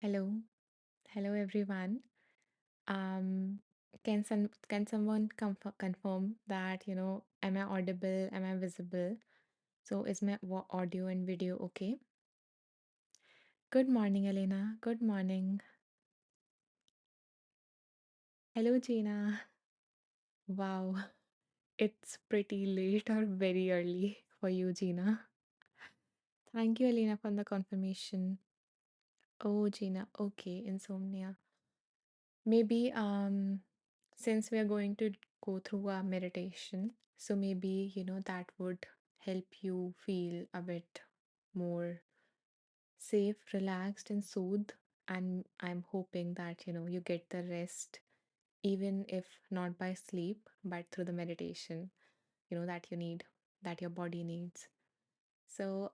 Hello, hello everyone. Um, can someone confirm that am I audible? Am I visible? So is my audio and video okay? Good morning, Elena. Good morning. Hello, Gina. Wow, it's pretty late or very early for you, Gina. Thank you, Elena, for the confirmation. Oh, Gina. Okay, insomnia. Maybe since we are going to go through a meditation, so maybe that would help you feel a bit more safe, relaxed, and soothed. And I'm hoping that you get the rest, even if not by sleep, but through the meditation, that you need, that your body needs. So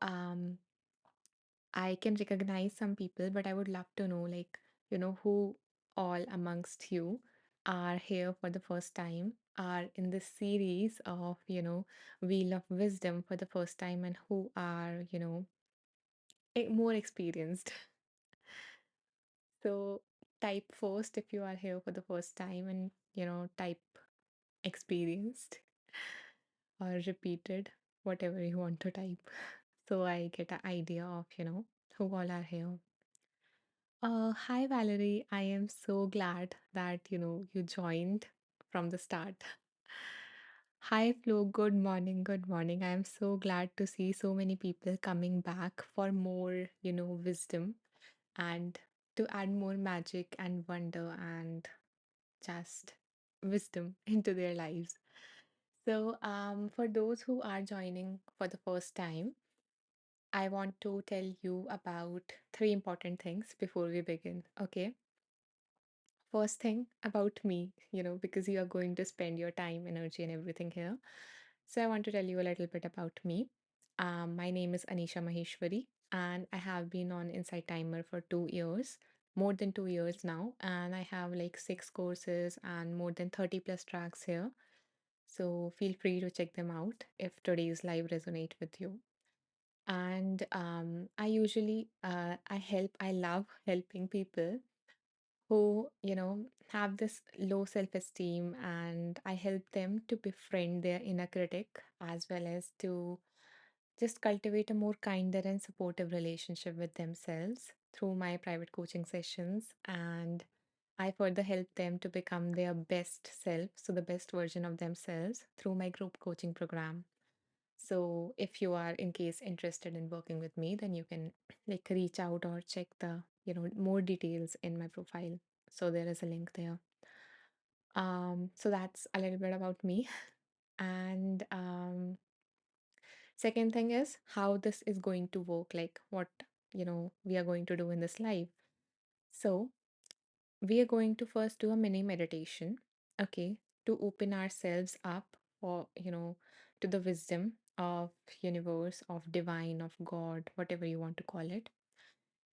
I can recognize some people, but I would love to know, like, who all amongst you are here for the first time, are in this series of, Wheel of Wisdom for the first time, and who are, more experienced. So type first if you are here for the first time, and, type experienced or repeated, whatever you want to type. So I get an idea of, who all are here. Hi Valerie, I am so glad that you joined from the start. Hi Flo, good morning, good morning. I am so glad to see so many people coming back for more, wisdom and to add more magic and wonder and just wisdom into their lives. So, for those who are joining for the first time, I want to tell you about three important things before we begin. Okay. First thing about me, because you are going to spend your time, energy, and everything here. So, I want to tell you a little bit about me. My name is Anisha Maheshwari, and I have been on Insight Timer for 2 years, more than 2 years now. And I have like 6 courses and more than 30 plus tracks here. So, feel free to check them out if today's live resonate with you. And I love helping people who, have this low self-esteem, and I help them to befriend their inner critic as well as to just cultivate a more kinder and supportive relationship with themselves through my private coaching sessions. And I further help them to become their best self, so the best version of themselves through my group coaching program. So if you are in case interested in working with me, then you can like reach out or check the, more details in my profile. So there is a link there. So that's a little bit about me. And second thing is how this is going to work, like what, we are going to do in this live. So we are going to first do a mini meditation, okay, to open ourselves up for, to the wisdom of universe, of divine, of God, whatever you want to call it.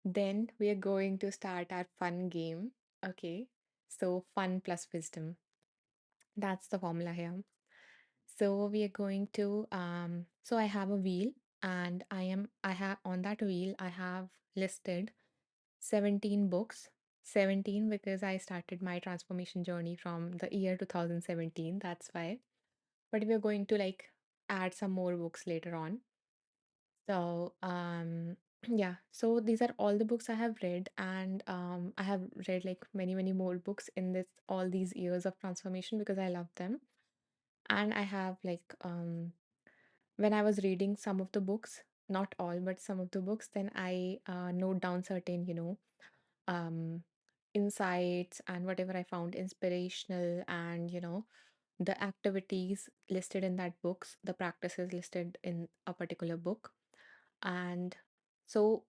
Then we are going to start our fun game, okay? So fun plus wisdom. That's the formula here. So we are going to so I have a wheel, and I have on that wheel I have listed 17 books. 17 because I started my transformation journey from the year 2017. That's why. But we're going to like add some more books later on. So, yeah. So these are all the books I have read, and I have read like many, many more books in this all these years of transformation because I love them. And I have like when I was reading some of the books, not all, but some of the books, then I note down certain, um, insights and whatever I found inspirational, and the activities listed in that books, the practices listed in a particular book. And so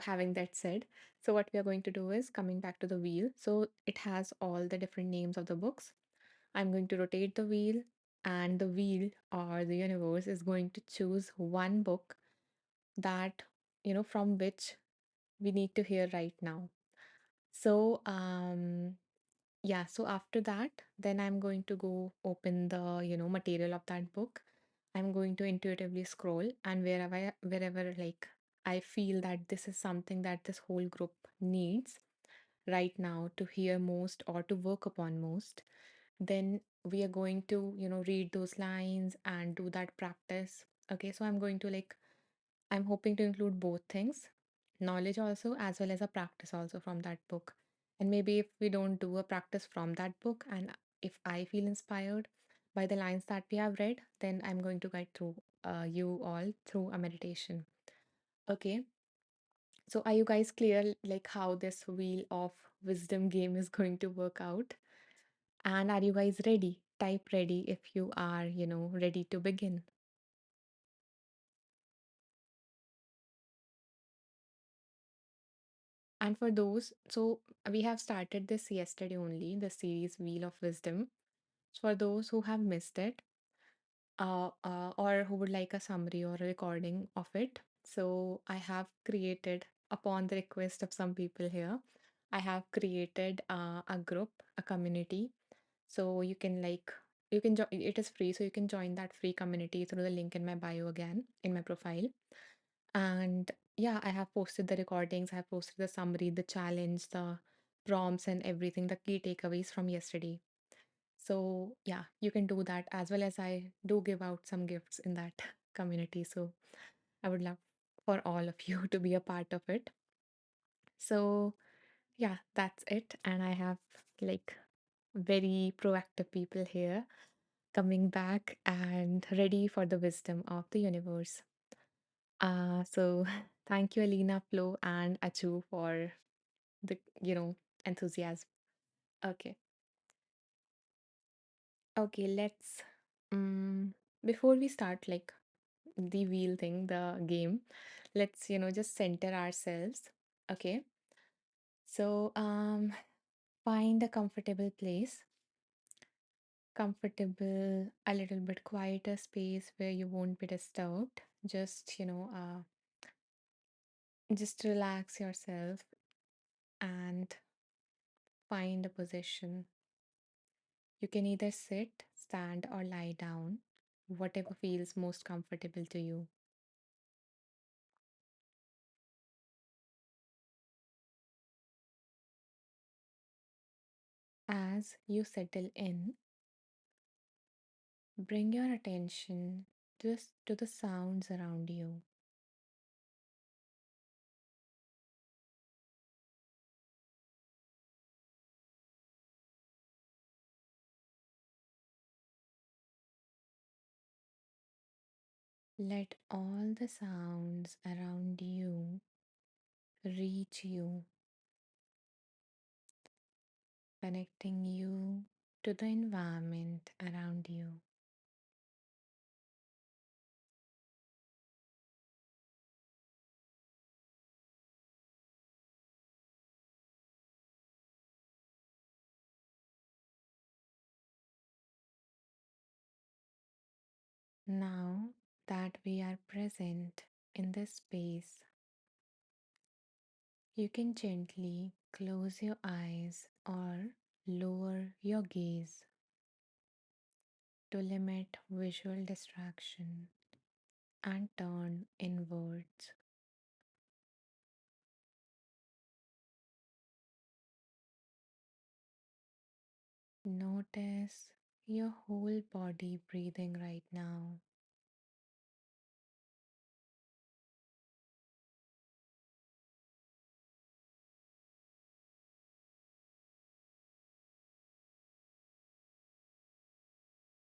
having that said, so what we are going to do is coming back to the wheel. So it has all the different names of the books. I'm going to rotate the wheel, and the wheel or the universe is going to choose one book that, from which we need to hear right now. So, yeah, so after that, then I'm going to go open the, material of that book. I'm going to intuitively scroll, and wherever like I feel that this is something that this whole group needs right now to hear most or to work upon most, then we are going to, read those lines and do that practice. Okay, so I'm going to I'm hoping to include both things, knowledge also, as well as a practice also from that book. And maybe if we don't do a practice from that book, and if I feel inspired by the lines that we have read, then I'm going to guide through you all through a meditation. Okay, so are you guys clear like how this wheel of wisdom game is going to work out? And are you guys ready? Type ready if you are, ready to begin. And for those, so we have started this yesterday only, the series Wheel of Wisdom. For those who have missed it, or who would like a summary or a recording of it, so I have created, upon the request of some people here, I have created a group, a community. So you can join. It is free, so you can join that free community through the link in my bio again in my profile. And yeah, I have posted the recordings, I have posted the summary, the challenge, the prompts, and everything, the key takeaways from yesterday. So yeah, you can do that, as well as I do give out some gifts in that community. So I would love for all of you to be a part of it. So yeah, that's it. And I have like very proactive people here coming back and ready for the wisdom of the universe. So thank you, Alina, Flo, and Achu for the, enthusiasm. Okay. Okay, let's before we start the wheel thing, the game, let's, just center ourselves. Okay. So find a comfortable place, comfortable, a little bit quieter space where you won't be disturbed. Just, just relax yourself and find a position. You can either sit, stand, or lie down, whatever feels most comfortable to you. As you settle in, bring your attention just to the sounds around you. Let all the sounds around you reach you, connecting you to the environment around you. Now that we are present in this space, you can gently close your eyes or lower your gaze to limit visual distraction and turn inwards. Notice your whole body breathing right now.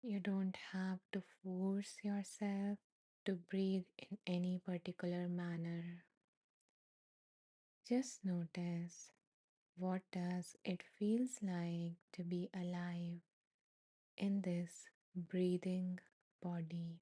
You don't have to force yourself to breathe in any particular manner. Just notice, what does it feels like to be alive in this breathing body?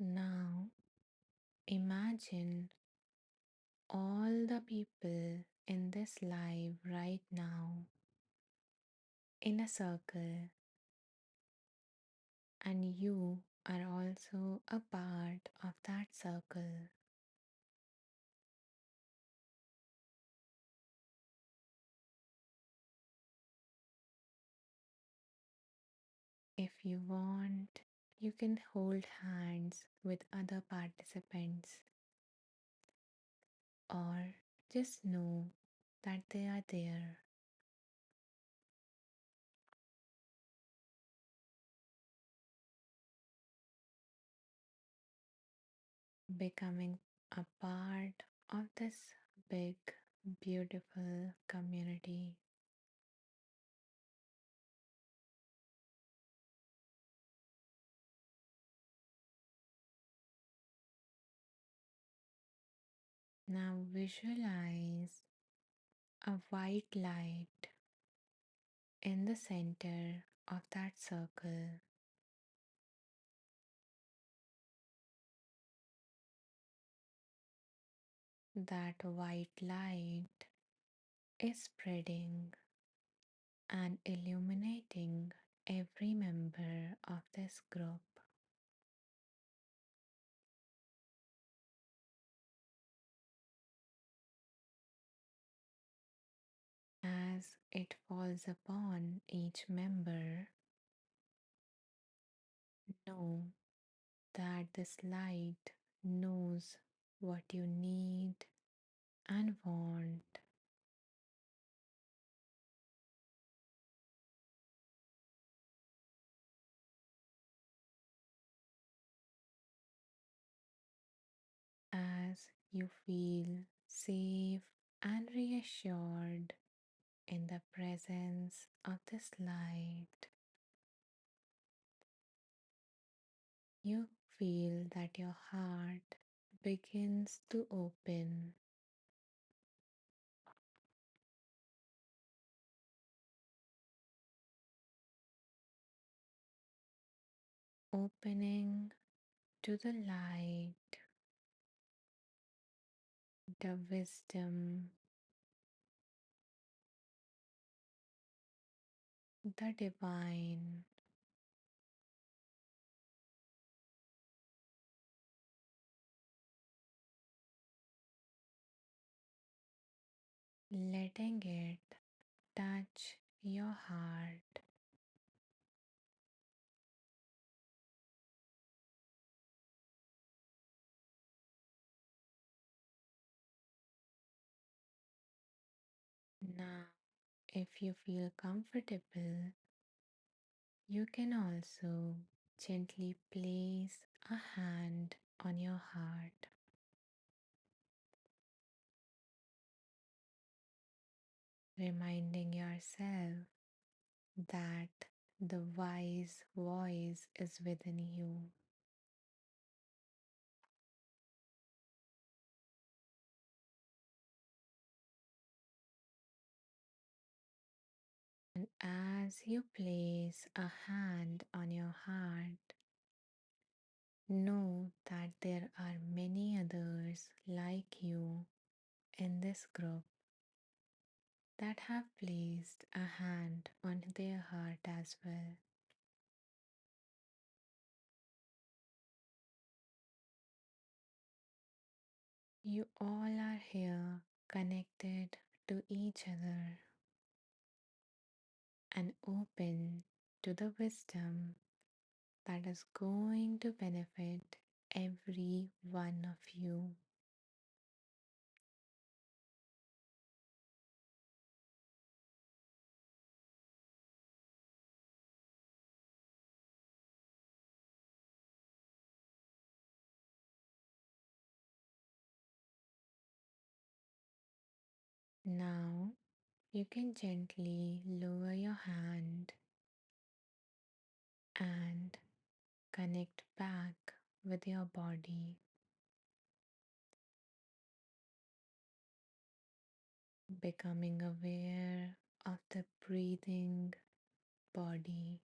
Now imagine all the people in this live right now in a circle, and you are also a part of that circle. If you want, you can hold hands with other participants or just know that they are there, becoming a part of this big, beautiful community. Now visualize a white light in the center of that circle. That white light is spreading and illuminating every member of this group. As it falls upon each member, know that this light knows what you need and want. As you feel safe and reassured in the presence of this light, you feel that your heart begins to open, opening to the light, the wisdom, the divine, letting it touch your heart. Now, if you feel comfortable, you can also gently place a hand on your heart, reminding yourself that the wise voice is within you. And as you place a hand on your heart, know that there are many others like you in this group that have placed a hand on their heart as well. You all are here connected to each other and open to the wisdom that is going to benefit every one of you. Now you can gently lower your hand and connect back with your body, becoming aware of the breathing body.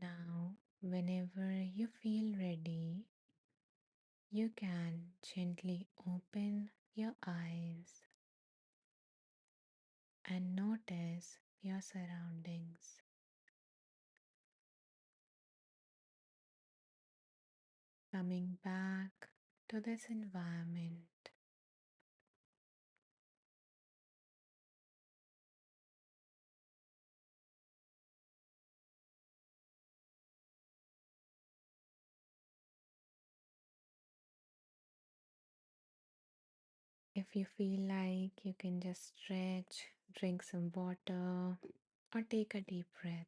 Now, whenever you feel ready, you can gently open your eyes and notice your surroundings. Coming back to this environment. If you feel like, you can just stretch, drink some water, or take a deep breath.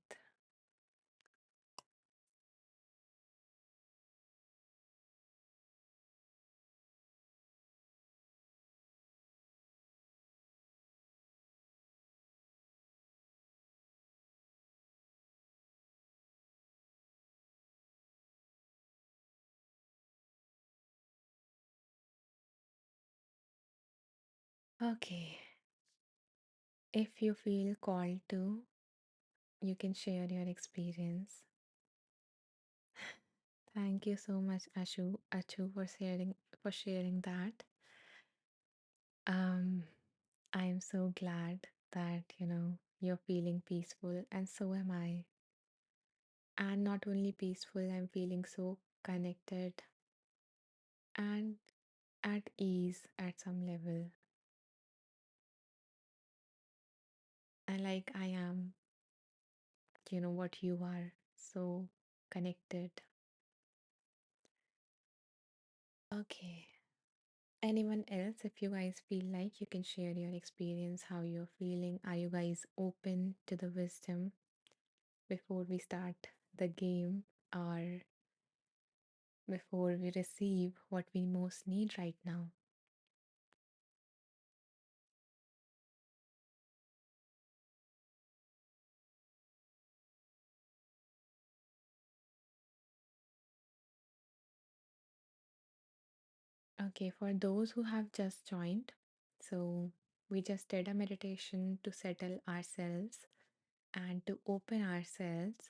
Okay, if you feel called to, you can share your experience. Thank you so much, Achu, for sharing that. Um, I'm so glad that you're feeling peaceful, and so am I. And not only peaceful, I'm feeling so connected and at ease at some level. And like I am, what you are, so connected. Okay. Anyone else, if you guys feel like, you can share your experience, how you're feeling. Are you guys open to the wisdom before we start the game, or before we receive what we most need right now? Okay, for those who have just joined, so we just did a meditation to settle ourselves and to open ourselves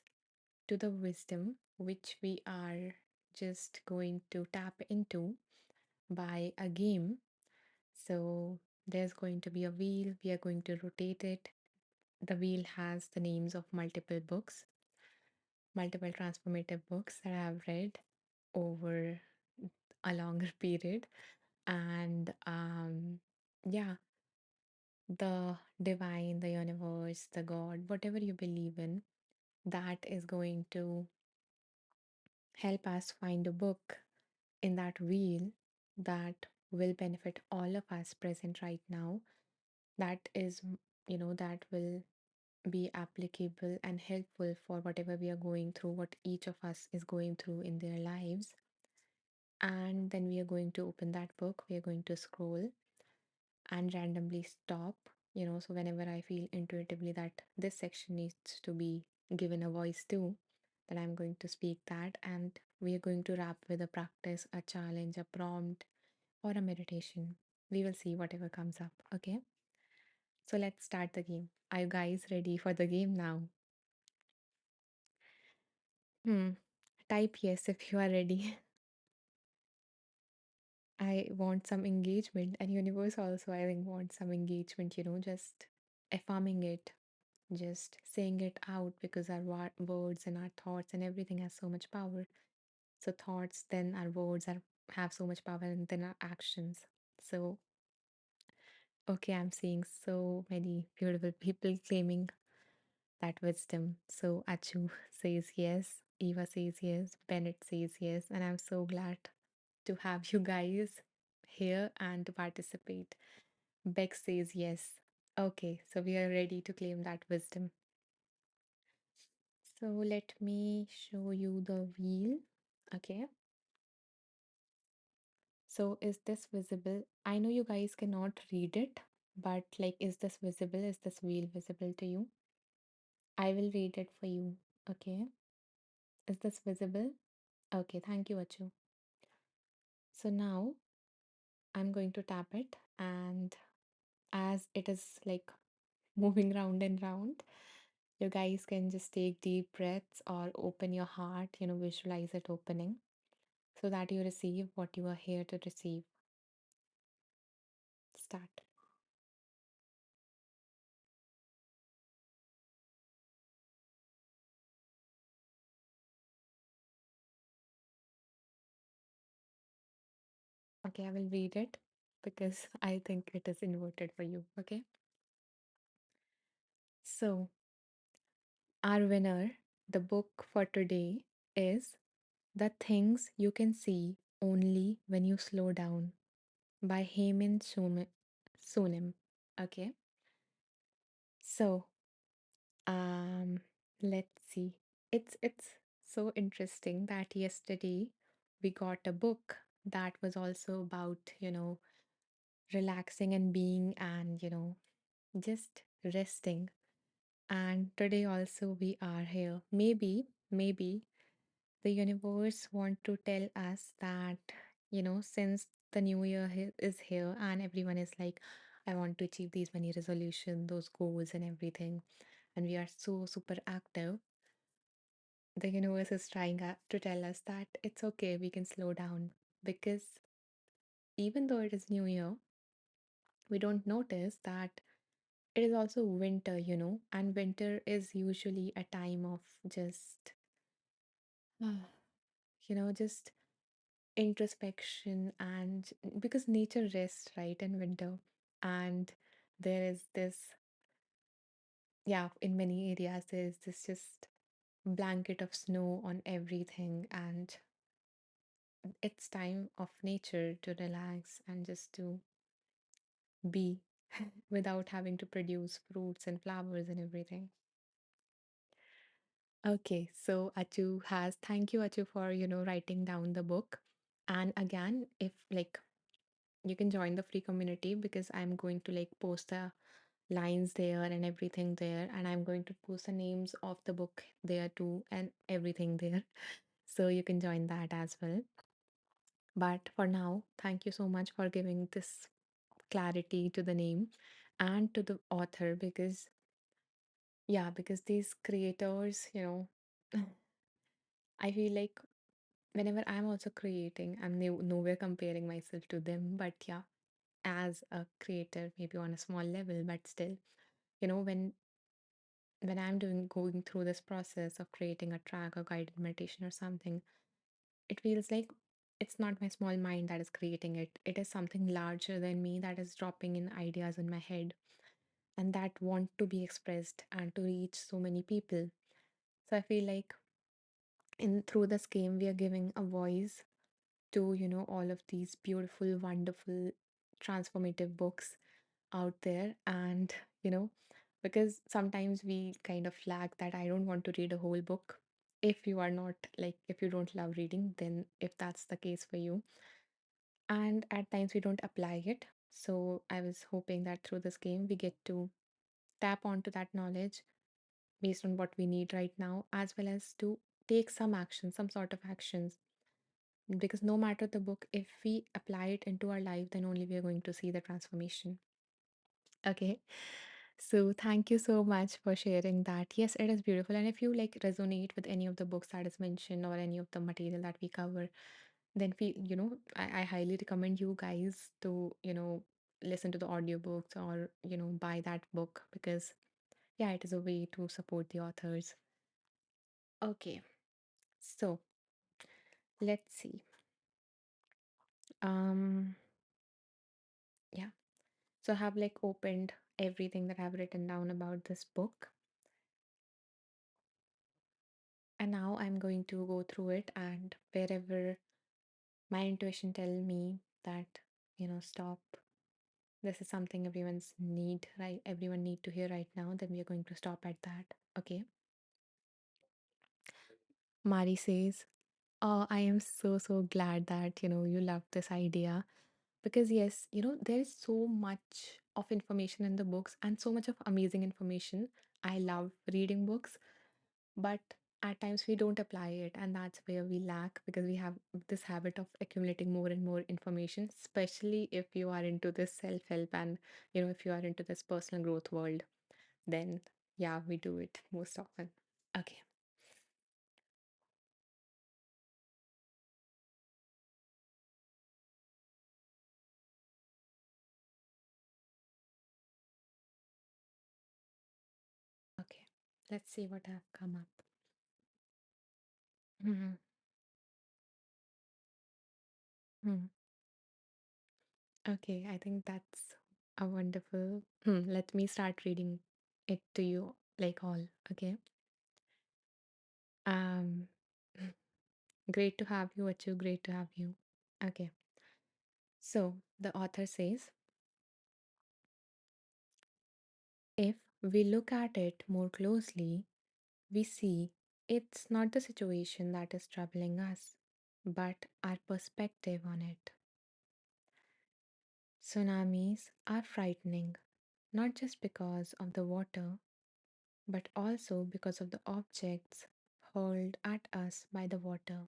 to the wisdom which we are just going to tap into by a game. So there's going to be a wheel, we are going to rotate it. The wheel has the names of multiple books, multiple transformative books that I have read over a longer period. And yeah, the divine, the universe, the God, whatever you believe in, that is going to help us find a book in that wheel that will benefit all of us present right now. That is, that will be applicable and helpful for whatever we are going through, what each of us is going through in their lives. And then we are going to open that book, we are going to scroll and randomly stop. So whenever I feel intuitively that this section needs to be given a voice to, then I'm going to speak that. And we are going to wrap with a practice, a challenge, a prompt, or a meditation. We will see whatever comes up. Okay. So let's start the game. Are you guys ready for the game now? Hmm. Type yes if you are ready. I want some engagement, and universe also, I think, wants some engagement, just affirming it, just saying it out, because our words and our thoughts and everything has so much power. So thoughts, then our words have so much power, and then our actions. So okay, I'm seeing so many beautiful people claiming that wisdom. So Achu says yes, Eva says yes, Bennett says yes, and I'm so glad to have you guys here and to participate. Bex says yes. Okay, so we are ready to claim that wisdom. So let me show you the wheel. Okay, so is this visible? I know you guys cannot read it, but like, is this visible? Is this wheel visible to you? I will read it for you. Okay, is this visible? Okay, thank you, Achu. So now I'm going to tap it, and as it is like moving round and round, You guys can just take deep breaths or open your heart, visualize it opening so that you receive what you are here to receive. Start. Okay, I will read it because I think it is inverted for you. Okay. So, our winner, the book for today is The Things You Can See Only When You Slow Down by Sunim. Okay. So, um, let's see. It's so interesting that yesterday we got a book that was also about, relaxing and being and, just resting. And today also we are here. Maybe the universe want to tell us that, since the new year is here and everyone is like, I want to achieve these many resolutions, those goals and everything, and we are so super active, the universe is trying to tell us that it's okay, we can slow down because even though it is new year, we don't notice that it is also winter, and winter is usually a time of just, just introspection and because nature rests, right, in winter. And there is this, yeah, in many areas, there is this just blanket of snow on everything. And it's time of nature to relax and just to be without having to produce fruits and flowers and everything. Okay, so Achu has, thank you, Achu, for, writing down the book. And again, if like you can join the free community because I'm going to like post the lines there and everything there, and I'm going to post the names of the book there too and everything there. So you can join that as well. But for now, thank you so much for giving this clarity to the name and to the author because, yeah, because these creators, I feel like whenever I'm also creating, I'm nowhere comparing myself to them, but yeah, as a creator, maybe on a small level, but still, when I'm going through this process of creating a track or guided meditation or something, it feels like it's not my small mind that is creating it. It is something larger than me that is dropping in ideas in my head and that want to be expressed and to reach so many people. So I feel like in through this game we are giving a voice to, all of these beautiful, wonderful, transformative books out there. And, you know, because sometimes we kind of flag that I don't want to read a whole book. If you are not like, if you don't love reading, then if that's the case for you, and at times we don't apply it. So I was hoping that through this game, we get to tap onto that knowledge based on what we need right now, as well as to take some action, some sort of actions. Because no matter the book, if we apply it into our life, then only we are going to see the transformation. Okay. So thank you so much for sharing that. Yes, it is beautiful. And if you like resonate with any of the books that is mentioned or any of the material that we cover, then feel, I highly recommend you guys to, listen to the audiobooks or, buy that book because yeah, it is a way to support the authors. Okay. So let's see. Um, yeah. So I have like opened everything that I've written down about this book. And now I'm going to go through it and wherever my intuition tell me that, stop. This is something everyone's need, right? Everyone need to hear right now. Then we are going to stop at that. Okay. Mari says, "Oh, I am so glad that, you love this idea because yes, there is so much of information in the books and so much of amazing information. I love reading books, but at times we don't apply it, and that's where we lack because we have this habit of accumulating more and more information, especially if you are into this self-help and, if you are into this personal growth world, then Yeah, we do it most often. Okay, okay. Let's see what I've come up. Hmm. Hmm. Okay, I think that's a wonderful. Let me start reading it to you, like all. Okay. Um, great to have you, Achu. Great to have you. Okay. So the author says, if we look at it more closely, we see it's not the situation that is troubling us, but our perspective on it. Tsunamis are frightening, not just because of the water, but also because of the objects hurled at us by the water.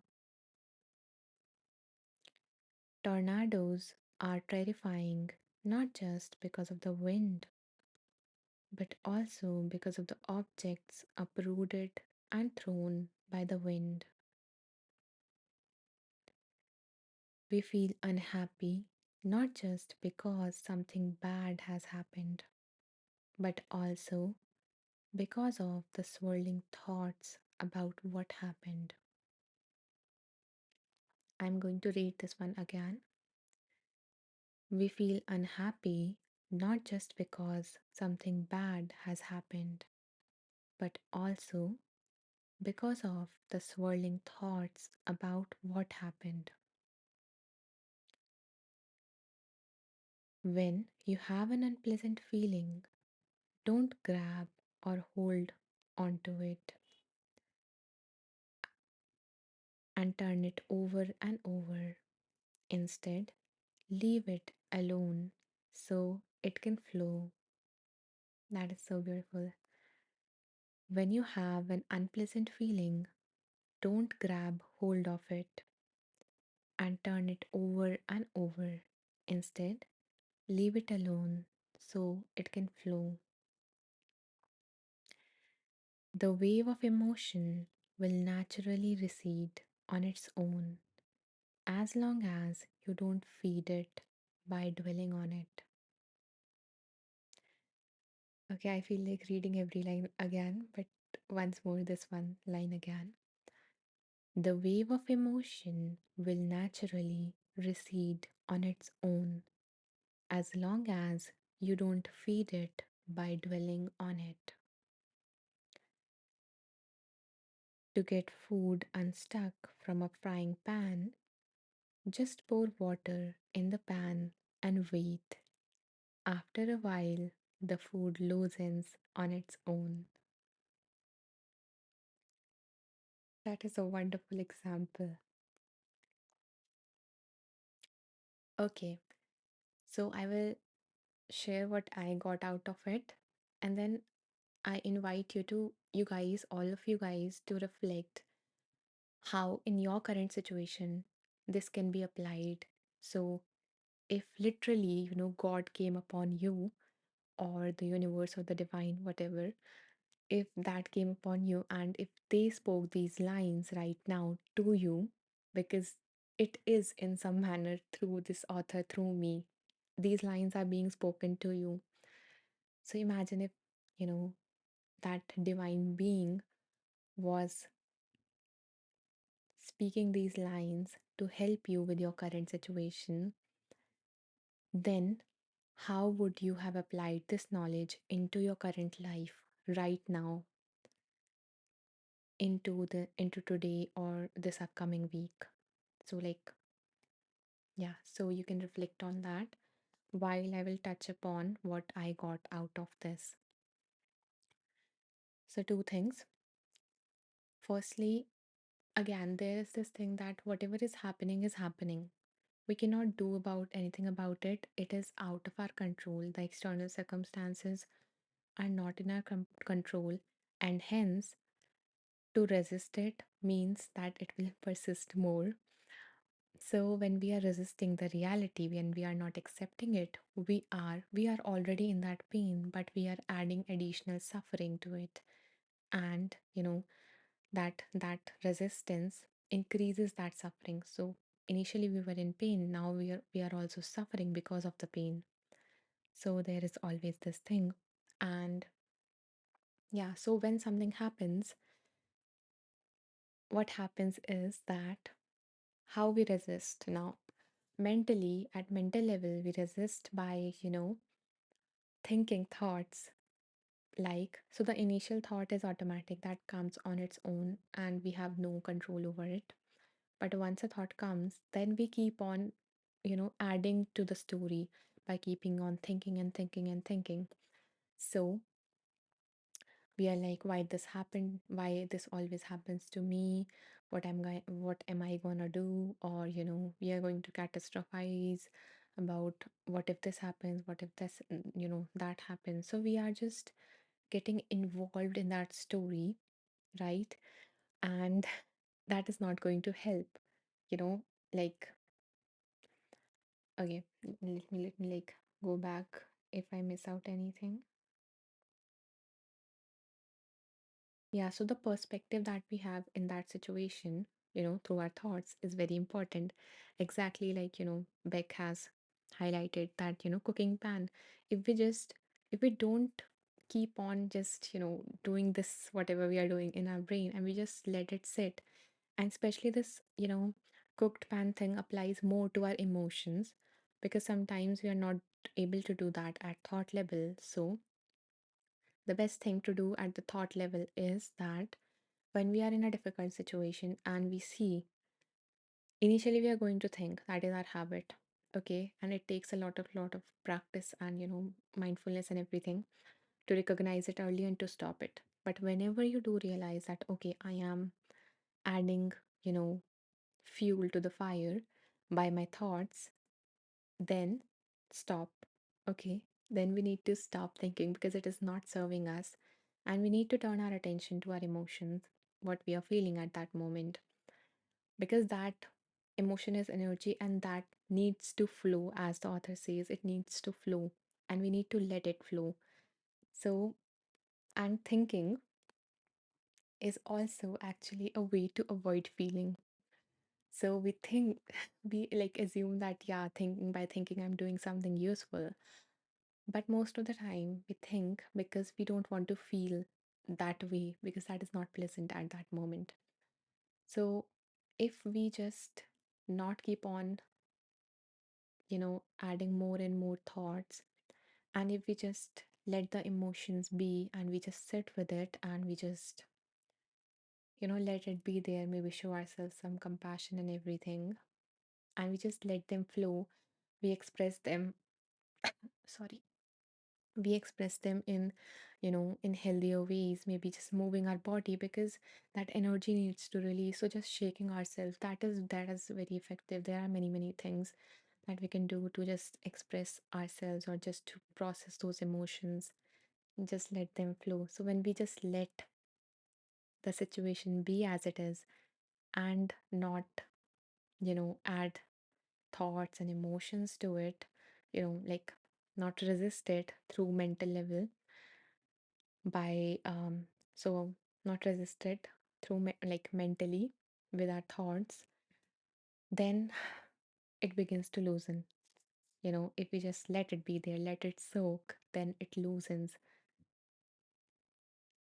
Tornadoes are terrifying, not just because of the wind, but also because of the objects uprooted and thrown by the wind. We feel unhappy not just because something bad has happened, but also because of the swirling thoughts about what happened. I'm going to read this one again. We feel unhappy not just because something bad has happened, but also because of the swirling thoughts about what happened. When you have an unpleasant feeling, don't grab or hold onto it and turn it over and over. Instead, leave it alone so it can flow. That is so beautiful. When you have an unpleasant feeling, don't grab hold of it and turn it over and over. Instead, leave it alone so it can flow. The wave of emotion will naturally recede on its own as long as you don't feed it by dwelling on it. Okay, I feel like reading every line again, but once more, this one line again. The wave of emotion will naturally recede on its own as long as you don't feed it by dwelling on it. To get food unstuck from a frying pan, just pour water in the pan and wait. After a while, the food loosens on its own. That is a wonderful example. Okay, so I will share what I got out of it, and then I invite you guys, all of you guys, to reflect how, in your current situation, this can be applied. So, if literally, God came upon you, or the universe, or the divine, whatever, if that came upon you, and if they spoke these lines right now to you, because it is in some manner through this author, through me, these lines are being spoken to you. So, imagine if, you know, that divine being was speaking these lines to help you with your current situation, then how would you have applied this knowledge into your current life right now, into today or this upcoming week? So like, yeah, so you can reflect on that while I will touch upon what I got out of this. So two things. Firstly, again, there is this thing that whatever is happening. We cannot do about anything about it. It is out of our control. The external circumstances are not in our control, and hence, to resist it means that it will persist more. So when we are resisting the reality, when we are not accepting it, we are already in that pain, but we are adding additional suffering to it. And that resistance increases that suffering. So initially we were in pain, now we are also suffering because of the pain. So there is always this thing. And yeah, so when something happens, what happens is that how we resist now. Mentally, at mental level, we resist by, thinking thoughts like, so the initial thought is automatic, that comes on its own, and we have no control over it. But once a thought comes, then we keep on, adding to the story by keeping on thinking and thinking and thinking. So we are like, why this happened, why this always happens to me, what am I gonna do, or we are going to catastrophize about what if this happens, what if this, that happens. So we are just getting involved in that story, right? And that is not going to help, you know like, okay, let me like go back if I miss out anything. Yeah, so the perspective that we have in that situation, through our thoughts is very important. Exactly like, Beck has highlighted that, cooking pan. If we just, if we don't keep on just, doing this, whatever we are doing in our brain, and we just let it sit, and especially this, cooked pan thing applies more to our emotions because sometimes we are not able to do that at thought level. So, the best thing to do at the thought level is that when we are in a difficult situation and we see, initially we are going to think, that is our habit, okay, and it takes a lot of practice and mindfulness and everything to recognize it early and to stop it. But whenever you do realize that, okay, I am adding, you know fuel to the fire by my thoughts, then stop. Okay, then we need to stop thinking because it is not serving us, and we need to turn our attention to our emotions, what we are feeling at that moment, because that emotion is energy and that needs to flow. As the author says, it needs to flow, and we need to let it flow. So, and thinking is also actually a way to avoid feeling. So we think, we like assume that, yeah, thinking, by thinking I'm doing something useful. But most of the time, we think because we don't want to feel that way, because that is not pleasant at that moment. So, if we just not keep on, adding more and more thoughts, and if we just let the emotions be and we just sit with it and we just, let it be there, maybe show ourselves some compassion and everything, and we just let them flow, we express them, sorry, we express them in in healthier ways, maybe just moving our body because that energy needs to release. So just shaking ourselves, that is very effective. There are many things that we can do to just express ourselves or just to process those emotions, just let them flow. So when we just let the situation be as it is and not add thoughts and emotions to it, like not resist it through mental level, by so not resist it through like mentally with our thoughts, then it begins to loosen. If we just let it be there, let it soak, then it loosens.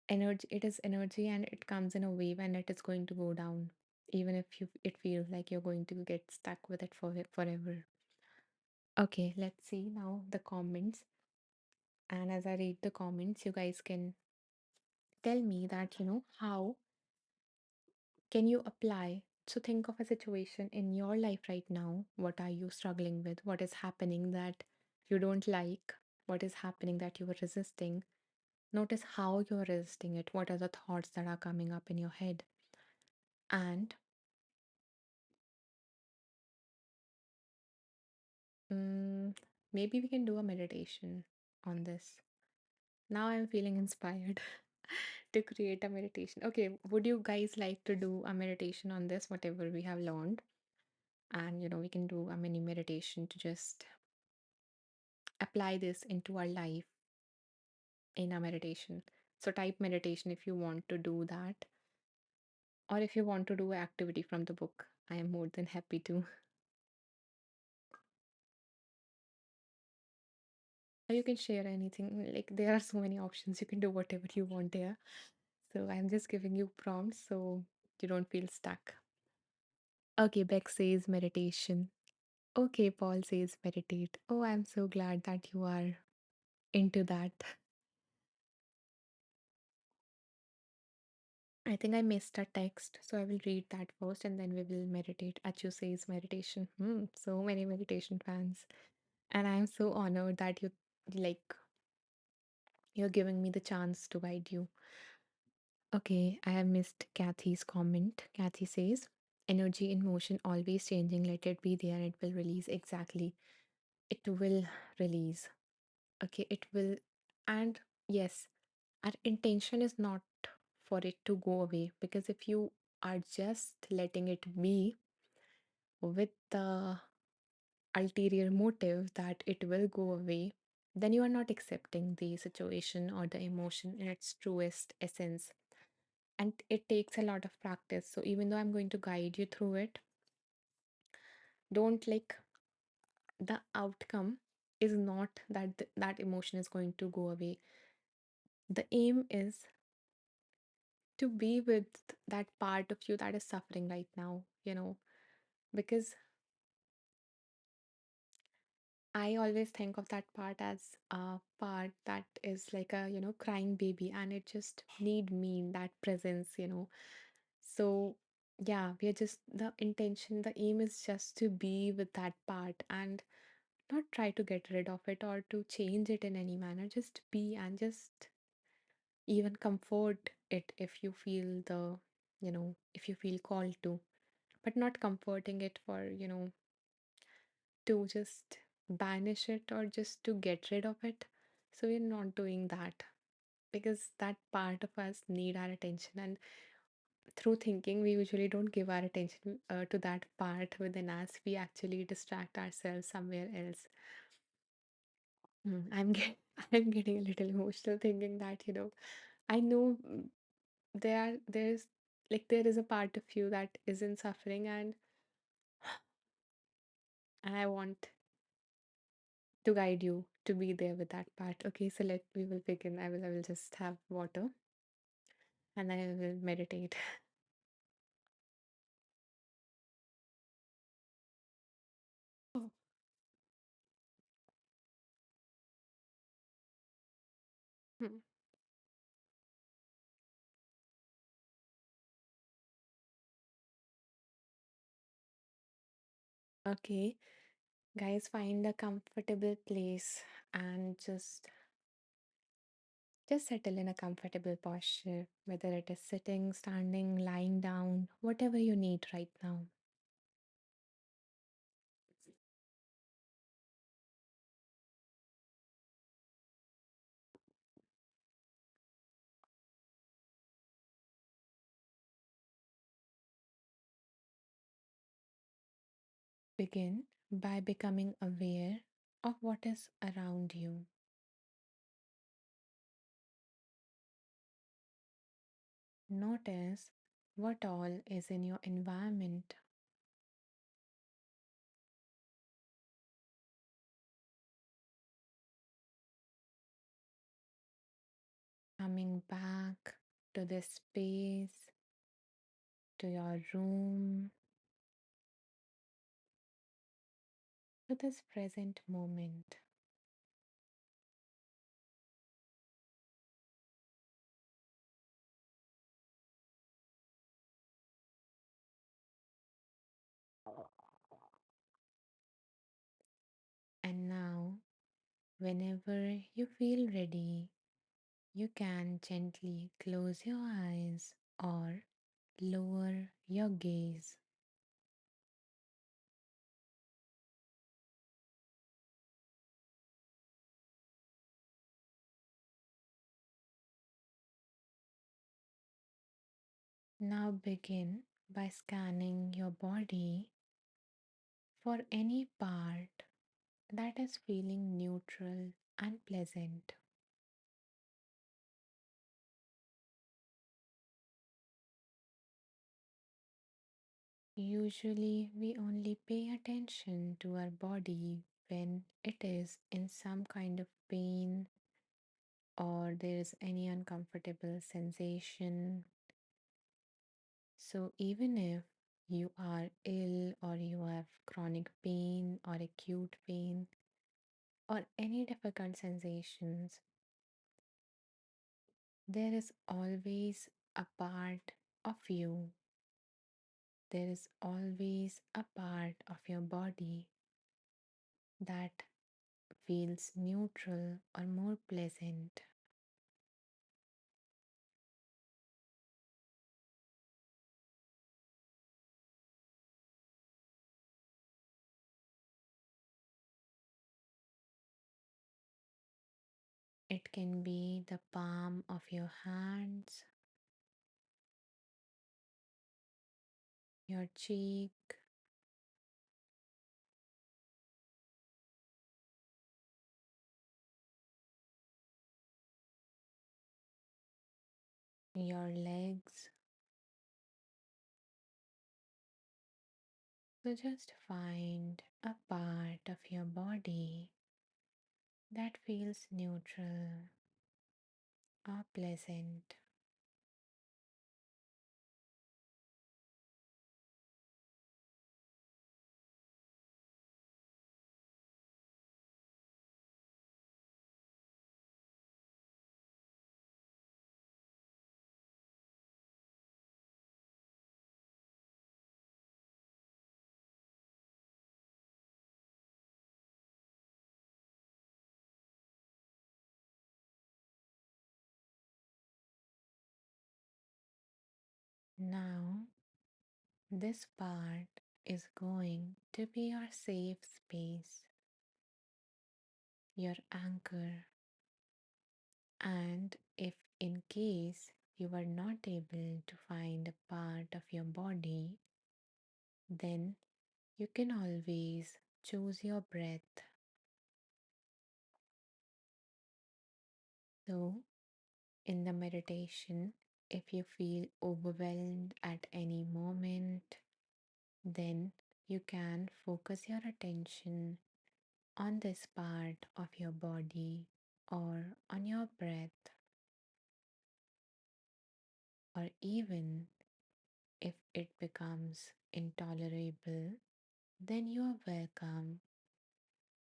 Energy, it is energy, and it comes in a wave and it is going to go down, even if it feels like you're going to get stuck with it for forever. Okay, let's see now the comments. And as I read the comments, you guys can tell me that, how can you apply? So think of a situation in your life right now. What are you struggling with? What is happening that you don't like? What is happening that you are resisting? Notice how you're resisting it. What are the thoughts that are coming up in your head? And mm, maybe we can do a meditation on this. Now I'm feeling inspired to create a meditation. Okay, would you guys like to do a meditation on this, whatever we have learned? and we can do a mini meditation to just apply this into our life in a meditation. So type meditation if you want to do that, or if you want to do an activity from the book. I am more than happy to. Or you can share anything. Like there are so many options. You can do whatever you want here. So I'm just giving you prompts so you don't feel stuck. Okay, Beck says meditation. Okay, Paul says meditate. Oh, I'm so glad that you are into that. I think I missed a text, so I will read that first and then we will meditate. Achu says meditation. So many meditation fans. And I'm so honored that like you're giving me the chance to guide you. Okay, I have missed Kathy's comment. Kathy says, energy in motion, always changing. Let it be there and it will release. Exactly. It will release. Okay, it will. And yes, our intention is not for it to go away, because if you are just letting it be with the ulterior motive that it will go away, then you are not accepting the situation or the emotion in its truest essence. And it takes a lot of practice. So even though I'm going to guide you through it, don't like the outcome is not that that emotion is going to go away. The aim is to be with that part of you that is suffering right now, because I always think of that part as a part that is like a, crying baby, and it just need me, that presence. So yeah, we are just the intention, the aim is just to be with that part and not try to get rid of it or to change it in any manner. Just be and just even comfort it if you feel if you feel called to, but not comforting it for, to just banish it or just to get rid of it. So we're not doing that, because that part of us need our attention, and through thinking we usually don't give our attention to that part within us. We actually distract ourselves somewhere else. I'm getting a little emotional thinking that, I know, there's like there is a part of you that is in suffering, and I want to guide you to be there with that part. Okay, so we will begin. I will just have water and then I will meditate. Oh. Hmm. Okay, guys, find a comfortable place and just settle in a comfortable posture, whether it is sitting, standing, lying down, whatever you need right now. Begin by becoming aware of what is around you. Notice what all is in your environment. Coming back to this space, to your room, to this present moment. And now, whenever you feel ready, you can gently close your eyes or lower your gaze. Now begin by scanning your body for any part that is feeling neutral and pleasant. Usually, we only pay attention to our body when it is in some kind of pain or there is any uncomfortable sensation. So, even if you are ill or you have chronic pain or acute pain or any difficult sensations, there is always a part of you, there is always a part of your body that feels neutral or more pleasant. It can be the palm of your hands, your cheek, your legs. So just find a part of your body that feels neutral or pleasant. Now, this part is going to be your safe space, your anchor, and if in case you are not able to find a part of your body, then you can always choose your breath. So, in the meditation, if you feel overwhelmed at any moment, then you can focus your attention on this part of your body or on your breath, or even if it becomes intolerable, then you are welcome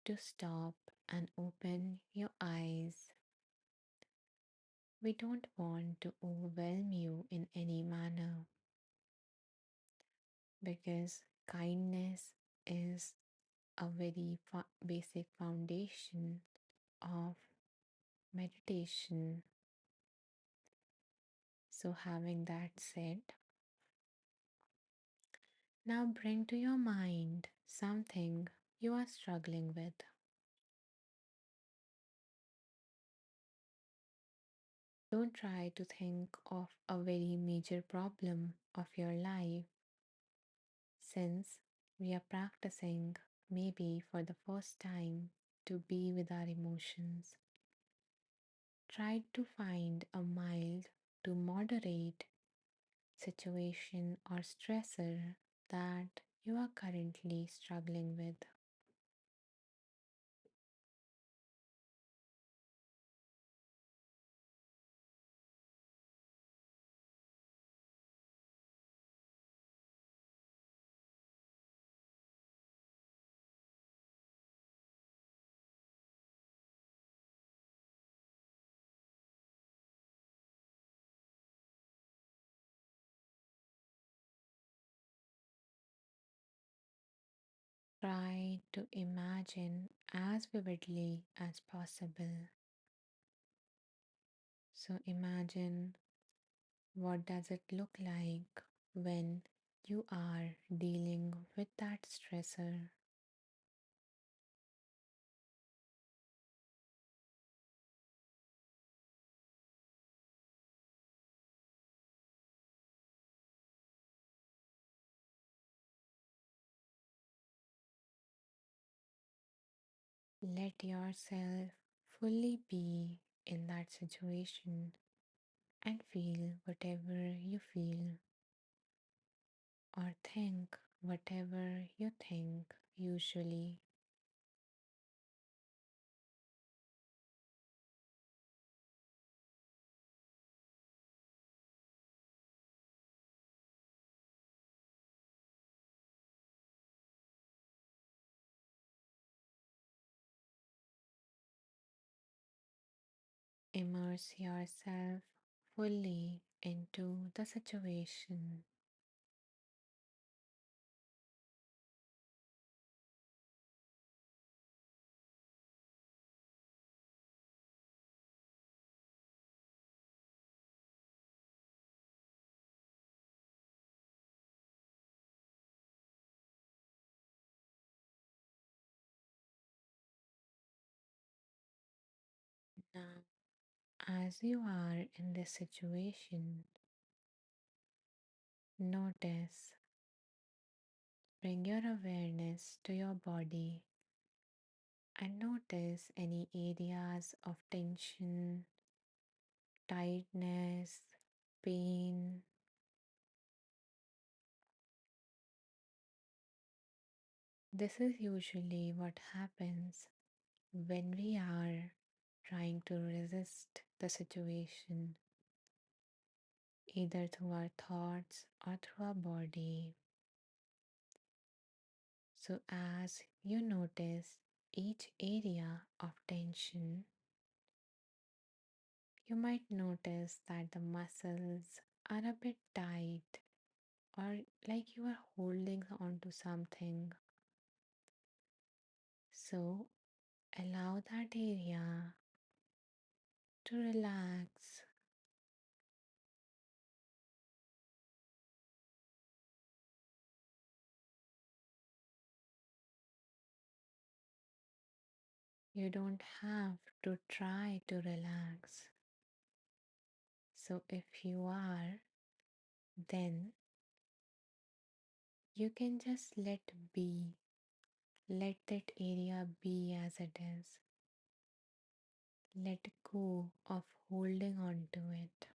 to stop and open your eyes. We don't want to overwhelm you in any manner because kindness is a very basic foundation of meditation. So, having that said, now bring to your mind something you are struggling with. Don't try to think of a very major problem of your life since we are practicing maybe for the first time to be with our emotions. Try to find a mild to moderate situation or stressor that you are currently struggling with. Try to imagine as vividly as possible. So imagine what does it look like when you are dealing with that stressor. Let yourself fully be in that situation and feel whatever you feel or think whatever you think usually. Immerse yourself fully into the situation. Now, as you are in this situation, notice, bring your awareness to your body and notice any areas of tension, tightness, pain. This is usually what happens when we are trying to resist the situation, either through our thoughts or through our body. So, as you notice each area of tension, you might notice that the muscles are a bit tight or like you are holding onto something. So, allow that area to relax. You don't have to try to relax. So, if you are, then you can just let be. Let that area be as it is. Let go of holding on to it.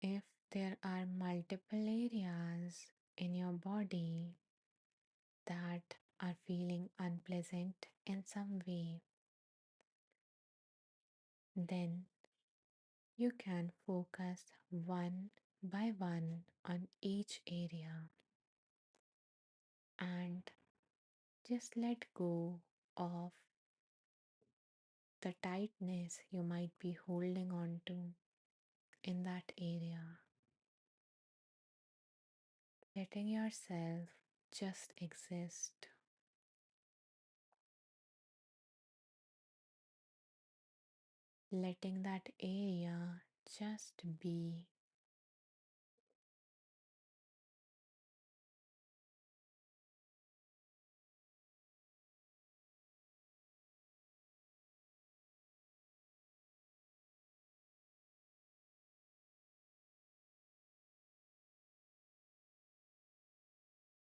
If there are multiple areas in your body that are feeling unpleasant in some way, then you can focus one by one on each area and just let go of the tightness you might be holding on to in that area. Letting yourself just exist, letting that area just be.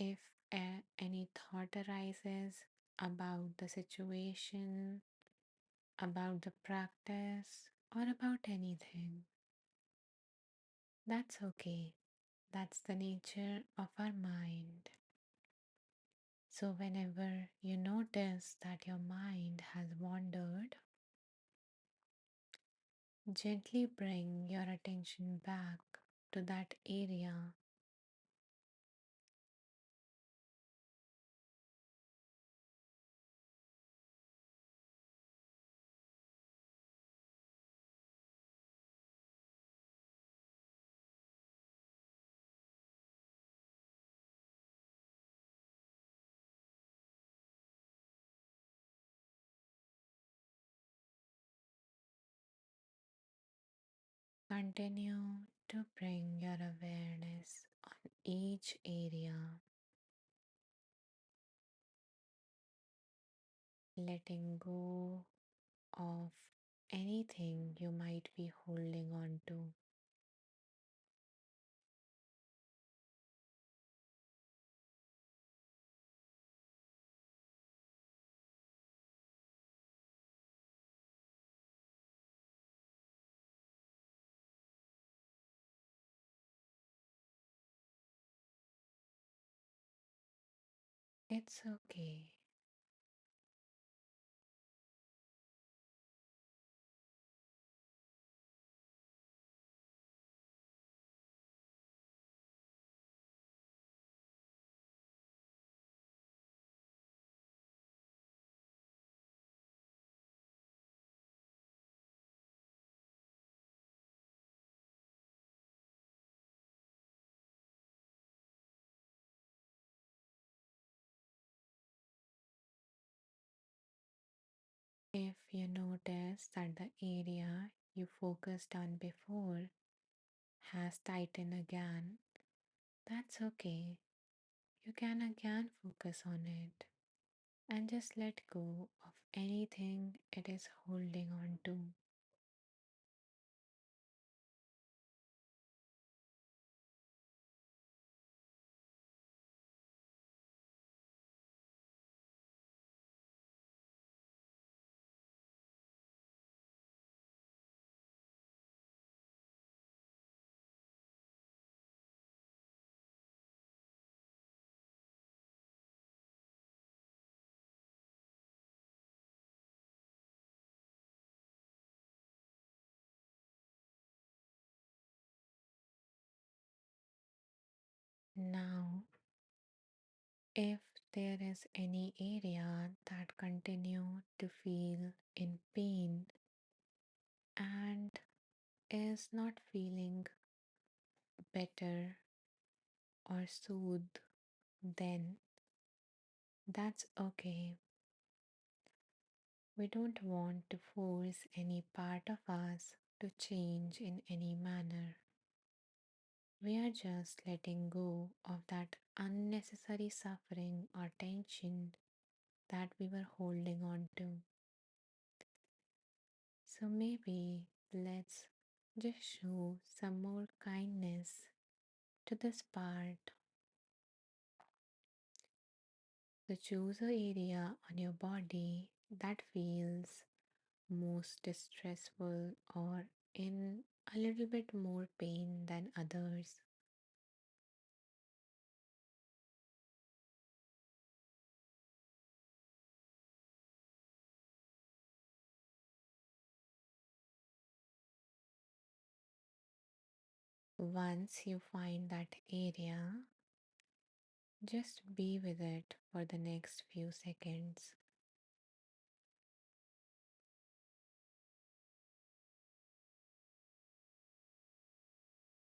If any thought arises about the situation, about the practice, or about anything, that's okay. That's the nature of our mind. So, whenever you notice that your mind has wandered, gently bring your attention back to that area. Continue to bring your awareness on each area letting go of anything you might be holding on to. It's okay. If you notice that the area you focused on before has tightened again, that's okay. You can again focus on it and just let go of anything it is holding on to. Now, if there is any area that continue to feel in pain and is not feeling better or soothed, then that's okay. We don't want to force any part of us to change in any manner. We are just letting go of that unnecessary suffering or tension that we were holding on to. So maybe let's just show some more kindness to this part. So choose an area on your body that feels most distressful or in a little bit more pain than others. Once you find that area, just be with it for the next few seconds.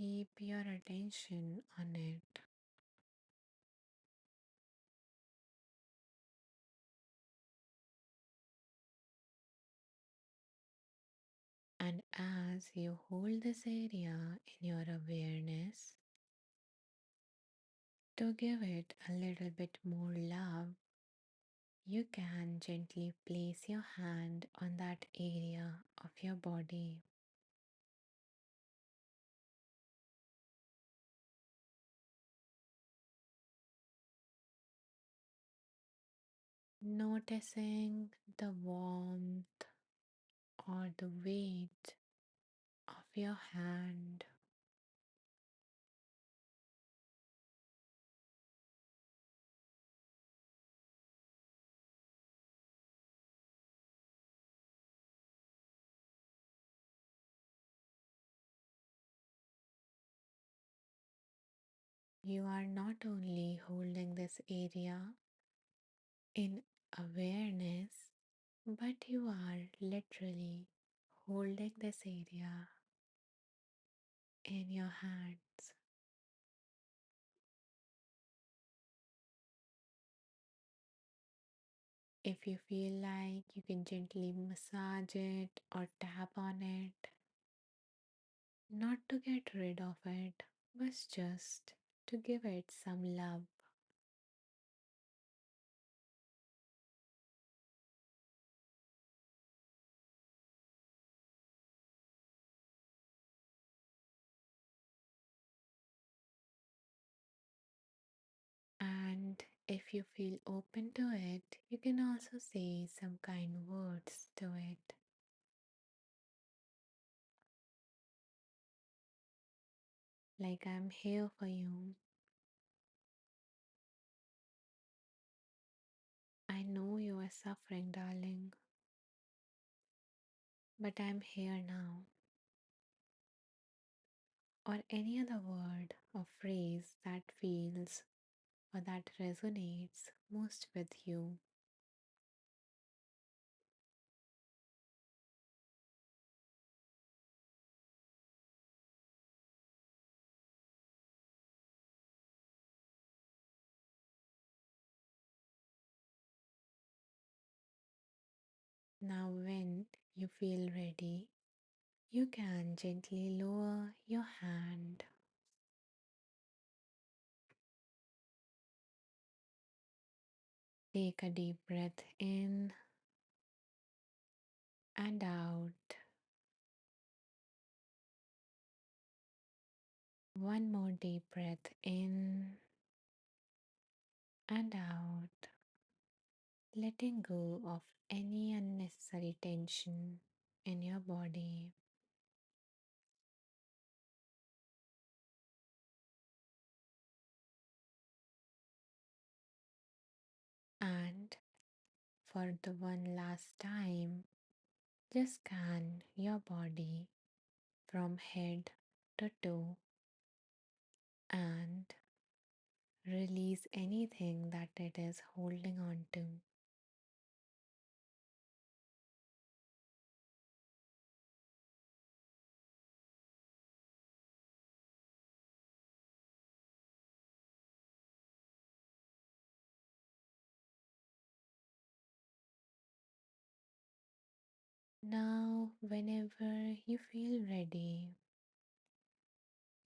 Keep your attention on it, and as you hold this area in your awareness, to give it a little bit more love, you can gently place your hand on that area of your body. Noticing the warmth or the weight of your hand. You are not only holding this area in awareness, but you are literally holding this area in your hands. If you feel like you can gently massage it or tap on it, not to get rid of it, but just to give it some love. if you feel open to it, you can also say some kind words to it. Like, I'm here for you. I know you are suffering, darling, but I'm here now. Or any other word or phrase that feels or that resonates most with you. Now, when you feel ready, you can gently lower your hand. Take a deep breath in and out. One more deep breath in and out, letting go of any unnecessary tension in your body. And for the one last time, just scan your body from head to toe and release anything that it is holding on to. Now, whenever you feel ready,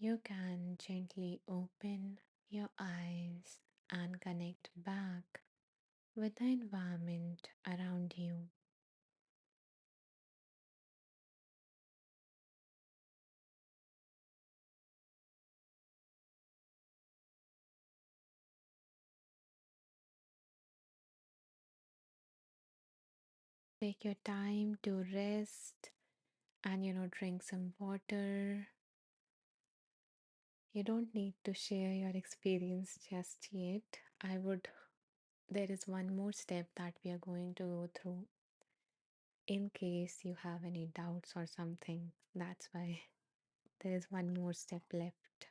you can gently open your eyes and connect back with the environment around you. Take your time to rest and drink some water. You don't need to share your experience just yet. There is one more step that we are going to go through in case you have any doubts or something. That's why there is one more step left.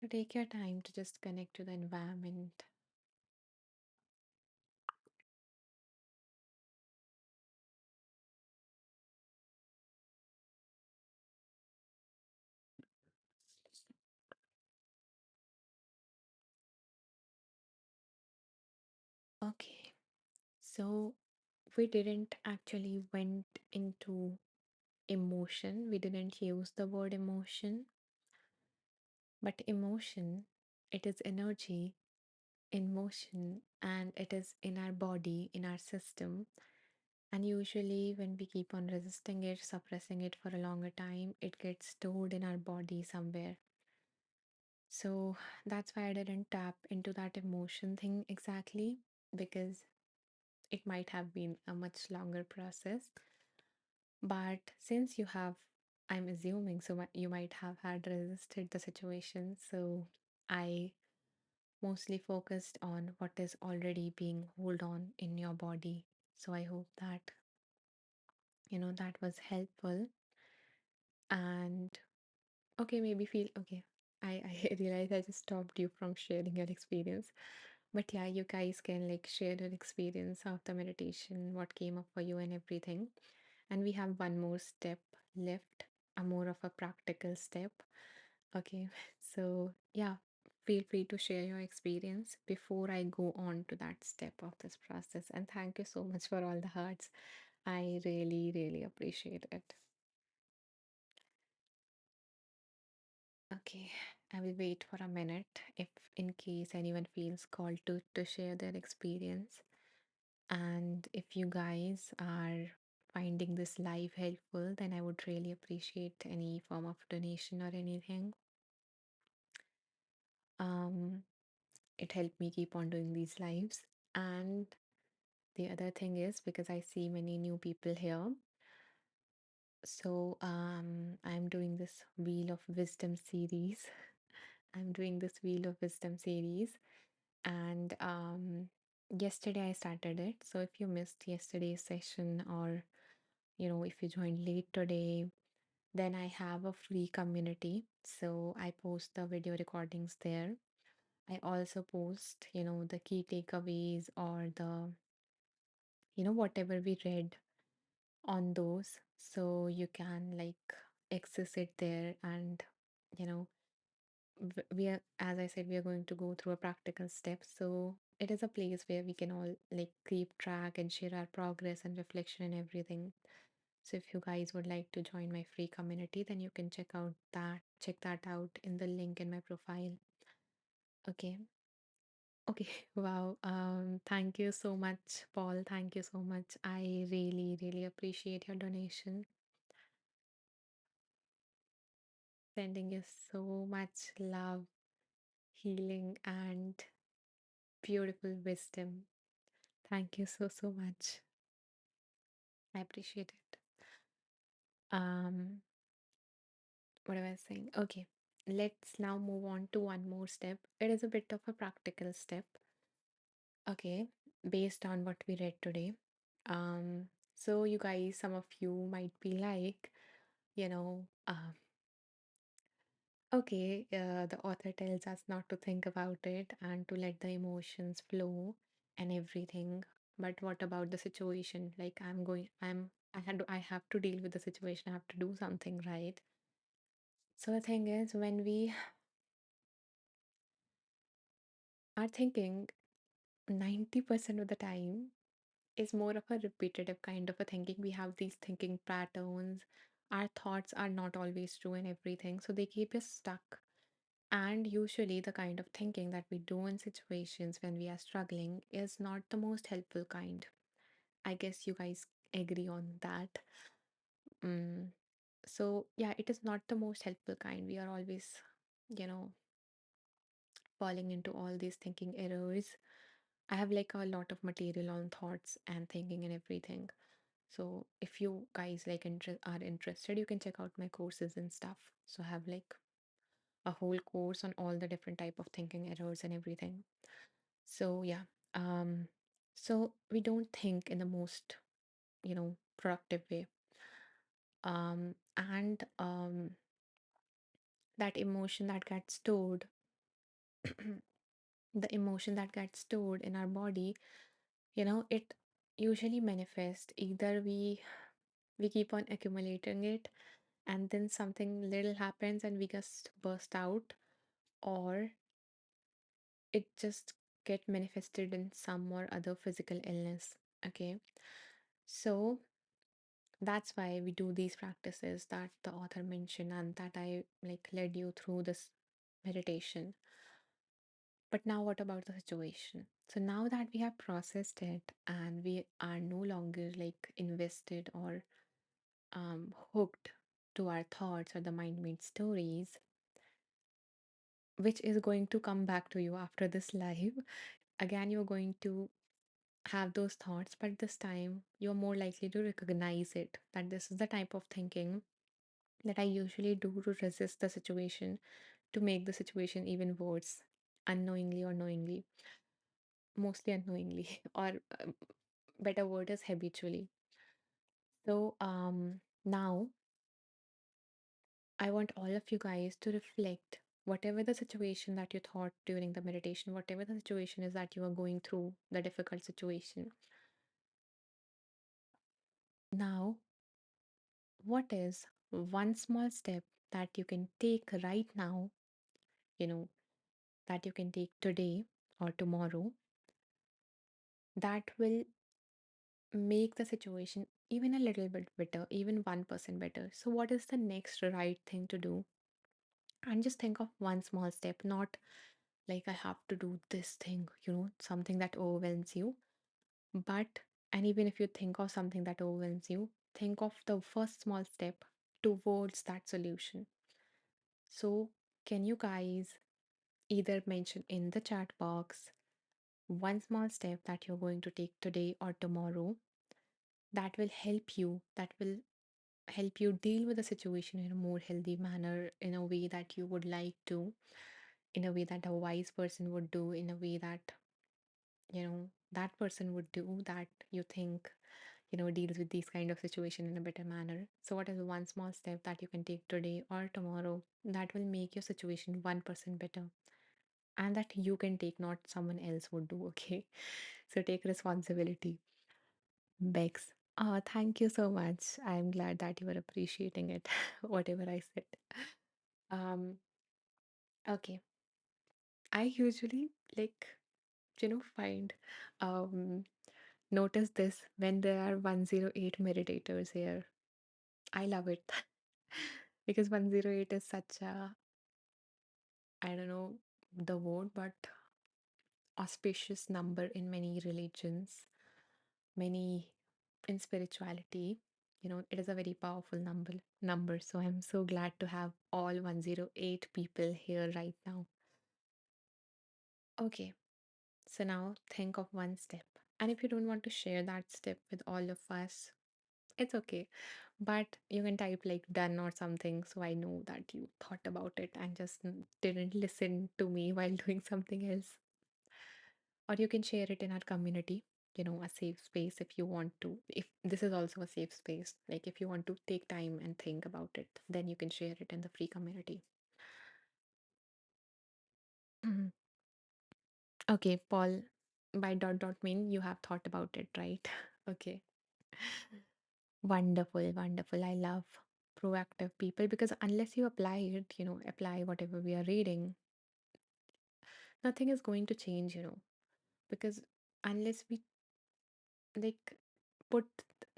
So take your time to just connect to the environment. Okay, so we didn't actually went into emotion. We didn't use the word emotion, but emotion, it is energy in motion and it is in our body, in our system. And usually, when we keep on resisting it, suppressing it for a longer time, it gets stored in our body somewhere. So that's why I didn't tap into that emotion thing exactly because it might have been a much longer process. But since you have, I'm assuming, so you might have had resisted the situation. So I mostly focused on what is already being hold on in your body. So I hope that, that was helpful. And okay, maybe feel okay. I realize I just stopped you from sharing your experience. But yeah, you guys can like share your experience of the meditation, what came up for you and everything. And we have one more step left, a more of a practical step. Okay, so yeah, feel free to share your experience before I go on to that step of this process. And thank you so much for all the hearts. I really, really appreciate it. Okay, I will wait for a minute if in case anyone feels called to share their experience. And if you guys are finding this live helpful, then I would really appreciate any form of donation or anything. Um, it helped me keep on doing these lives. And the other thing is because I see many new people here, so I'm doing this Wheel of Wisdom series. I'm doing this Wheel of Wisdom series, and yesterday I started it. So if you missed yesterday's session, or if you joined late today, then I have a free community. So I post the video recordings there. I also post, the key takeaways or the, whatever we read on those. So you can like access it there. And, you know, we are, as I said, we are going to go through a practical step. So it is a place where we can all like keep track and share our progress and reflection and everything. So if you guys would like to join my free community, then you can check that out in the link in my profile. Okay. Okay. Wow. Thank you so much, Paul. Thank you so much. I really, really appreciate your donation. Sending you so much love, healing, and beautiful wisdom. Thank you so, so much. I appreciate it. Um, what I was saying. Okay. Let's now move on to one more step. It is a bit of a practical step. Okay, based on what we read today. So you guys, some of you might be like, you know, okay, the author tells us not to think about it and to let the emotions flow and everything. But what about the situation? Like I have to deal with the situation. I have to do something, right? So the thing is, when we are thinking 90% of the time, is more of a repetitive kind of a thinking. We have these thinking patterns. Our thoughts are not always true and everything, so they keep us stuck. And usually, the kind of thinking that we do in situations when we are struggling is not the most helpful kind. I guess you guys agree on that. Mm. So, yeah, it is not the most helpful kind. We are always, you know, falling into all these thinking errors. I have like a lot of material on thoughts and thinking and everything. So if you guys like are interested, you can check out my courses and stuff. So I have like a whole course on all the different type of thinking errors and everything. So yeah, um, so we don't think in the most productive way. And that emotion that gets stored, the emotion that gets stored in our body, it usually manifests either we keep on accumulating it and then something little happens and we just burst out, or it just get manifested in some or other physical illness. Okay, so that's why we do these practices that the author mentioned and that I like led you through this meditation. But now what about the situation? So now that we have processed it and we are no longer like invested or hooked to our thoughts or the mind made stories, which is going to come back to you after this live. Again, you're going to have those thoughts, but this time you're more likely to recognize it that this is the type of thinking that I usually do to resist the situation, to make the situation even worse, unknowingly or knowingly, mostly unknowingly, or better word is habitually. So, now I want all of you guys to reflect whatever the situation that you thought during the meditation, whatever the situation is that you are going through, the difficult situation. Now, what is one small step that you can take right now, you know, that you can take today or tomorrow that will make the situation even a little bit better, even 1% better? So, what is the next right thing to do? And just think of one small step, not like I have to do this thing, something that overwhelms you. But, and even if you think of something that overwhelms you, think of the first small step towards that solution. So, can you guys Either mention in the chat box one small step that you're going to take today or tomorrow that will help you, that will help you deal with the situation in a more healthy manner, in a way that you would like to, in a way that a wise person would do, in a way that, that person would do, that you think, deals with these kind of situation in a better manner. So what is one small step that you can take today or tomorrow that will make your situation 1% better, and that you can take, not someone else would do, okay? So take responsibility. Bex, thank you so much. I'm glad that you were appreciating it, whatever I said. Um, okay. I usually like, find, um, notice this when there are 108 meditators here. I love it because 108 is such a, I don't know the word, but auspicious number in many religions, many in spirituality. It is a very powerful number. So I'm so glad to have all 108 people here right now. Okay, so now think of one step. And if you don't want to share that step with all of us, it's okay. But you can type like done or something so I know that you thought about it and just didn't listen to me while doing something else. Or you can share it in our community, a safe space if you want to. If this is also a safe space, like if you want to take time and think about it, then you can share it in the free community. Mhm. Okay, Paul, by dot dot mean you have thought about it, right? Okay. Wonderful, wonderful. I love proactive people because unless you apply it, apply whatever we are reading, nothing is going to change, because unless we like put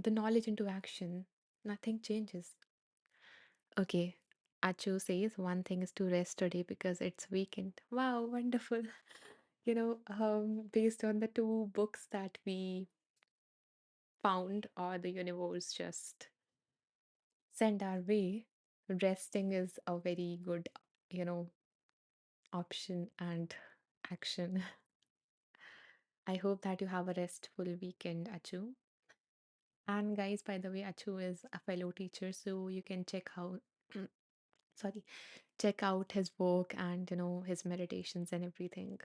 the knowledge into action, nothing changes. Okay. Achu says one thing is to rest today because it's weekend. Wow, wonderful. Based on the two books that we found or the universe just sent our way, resting is a very good, you know, option and action. I hope that you have a restful weekend, Achu. And guys, by the way, Achu is a fellow teacher, so you can check out sorry, check out his work and his meditations and everything.